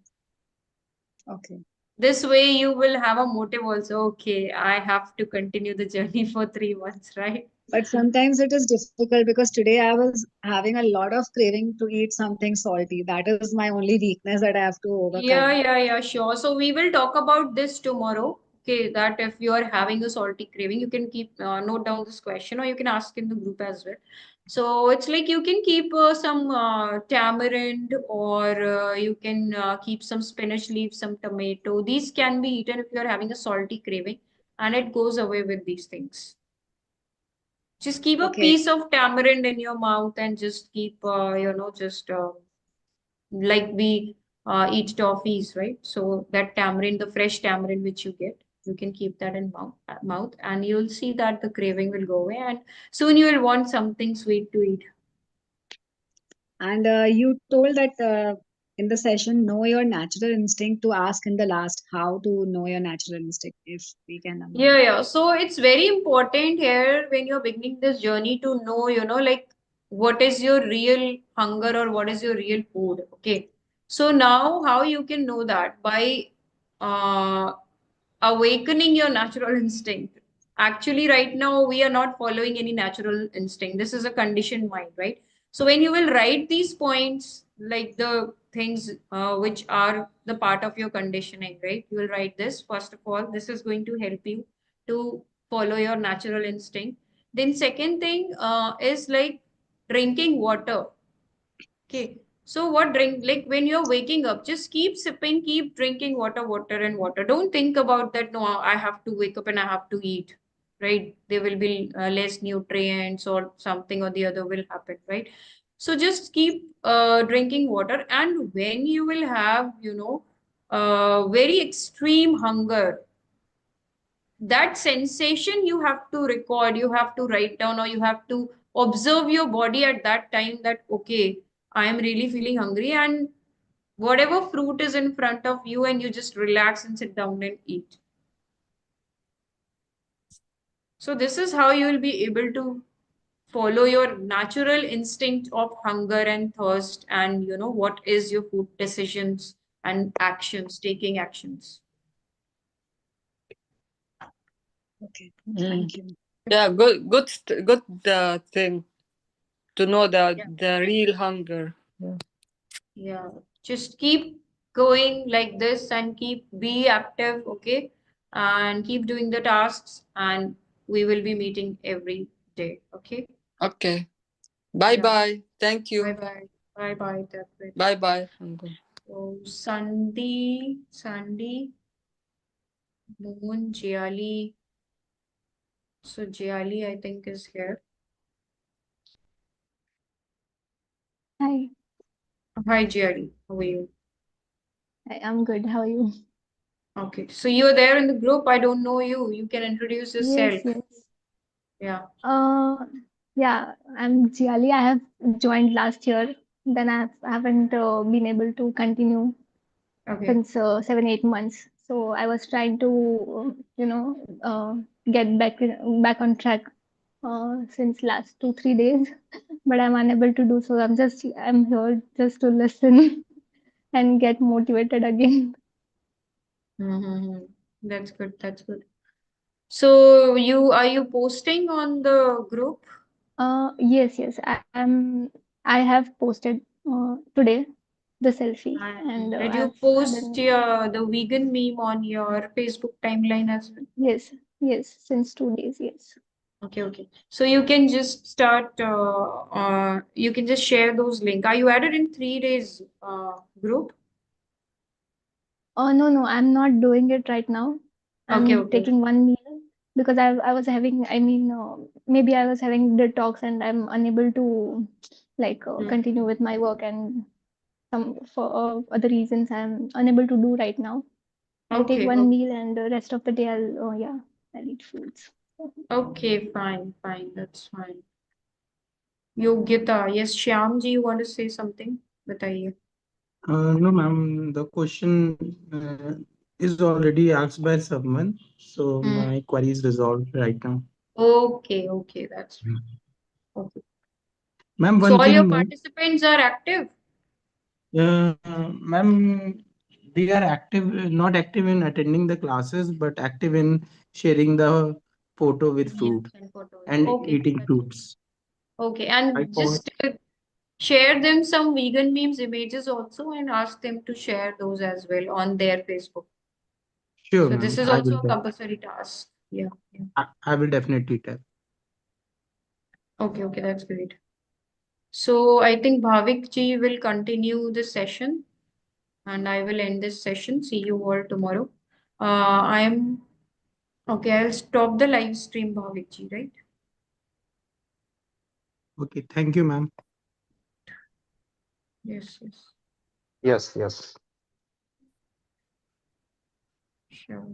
Okay. This way you will have a motive also. Okay, I have to continue the journey for 3 months, right? But sometimes it is difficult because today I was having a lot of craving to eat something salty. That is my only weakness that I have to overcome. Yeah, sure. So we will talk about this tomorrow. Okay, that if you are having a salty craving, you can keep note down this question, or you can ask in the group as well. So it's like you can keep some tamarind, or you can keep some spinach leaves, some tomato. These can be eaten if you are having a salty craving, and it goes away with these things. Just keep a Okay. piece of tamarind in your mouth and just keep, just like we eat toffees, right? So that tamarind, the fresh tamarind which you get, you can keep that in mouth, and you'll see that the craving will go away, and soon you will want something sweet to eat. And you told that in the session, know your natural instinct, to ask in the last how to know your natural instinct, if we can. Yeah. So it's very important here when you're beginning this journey to know, like what is your real hunger or what is your real food. Okay. So now how you can know that by uh, awakening your natural instinct. Actually, right now we are not following any natural instinct. This is a conditioned mind, right? So when you will write these points, like the things which are the part of your conditioning, right? You will write this. First of all, this is going to help you to follow your natural instinct. Then second thing is like drinking water. Okay. So what drink, like when you're waking up, just keep sipping, keep drinking water, water and water. Don't think about that. No, I have to wake up and I have to eat, right? There will be less nutrients or something or the other will happen, right? So just keep drinking water. And when you will have, very extreme hunger, that sensation you have to record, you have to write down, or you have to observe your body at that time that, okay, I am really feeling hungry, and whatever fruit is in front of you, and you just relax and sit down and eat. So this is how you will be able to follow your natural instinct of hunger and thirst, and what is your food decisions and actions, taking actions. Okay. Mm. Thank you. Yeah, good thing to know Yeah. the real hunger. Yeah. Yeah, just keep going like this and keep be active, okay? And keep doing the tasks, and we will be meeting every day, okay? Okay. Bye Yeah. bye. Thank Bye you. bye. Bye bye, Taprit. Bye bye. So Sandy, Moon, Jiali. So Jiali, I think, is here. Hi, Hi, Jiali. How are you? I'm good. How are you? Okay. So you're there in the group. I don't know you. You can introduce Yes, yourself. yes. Yeah. Uh, yeah, I'm Jiali. I have joined last year. Then I haven't been able to continue Okay. since 7, 8 months. So I was trying to, get back on track since last 2, 3 days, but I'm unable to do so. I'm here just to listen and get motivated again. Mm-hmm. That's good. That's good. So are you posting on the group? Yes, yes. I have posted today the selfie, and And did you I've post been, the vegan meme on your Facebook timeline as well? yes, yes, since 2 days. Yes. Okay. So you can just start. You can just share those link. Are you added in 3 days group? Oh no, no, I'm not doing it right now. I'm Okay. taking one meal because I was having. I mean, maybe I was having detox, and I'm unable to like Hmm. continue with my work, and some for other reasons I'm unable to do right now. I'll take Okay, one meal and the rest of the day I'll eat fruits. okay, fine, that's fine. Yogyata, yes, Shyam ji, you want to say something? Bataiye. No, ma'am, the question is already asked by someone, so Hmm. my query is resolved right now. Okay, that's fine. Okay. Ma'am, So one all your thing, ma'am. participants are active? Ma'am, they are active, not active in attending the classes, but active in sharing the photo with food Memes and photos. and Okay, eating that's fruits. okay. I And forward. just share them some vegan memes images also and ask them to share those as well on their Facebook. Sure, So this ma'am. is I also will. a compulsory task. Yeah, yeah. I will definitely tell. Okay, that's great. So I think Bhavik ji will continue the session and I will end this session. See you all tomorrow. I'm okay. I'll stop the live stream, Bhavik ji, right? Okay, thank you, ma'am. Yes, Yes, yes. sure.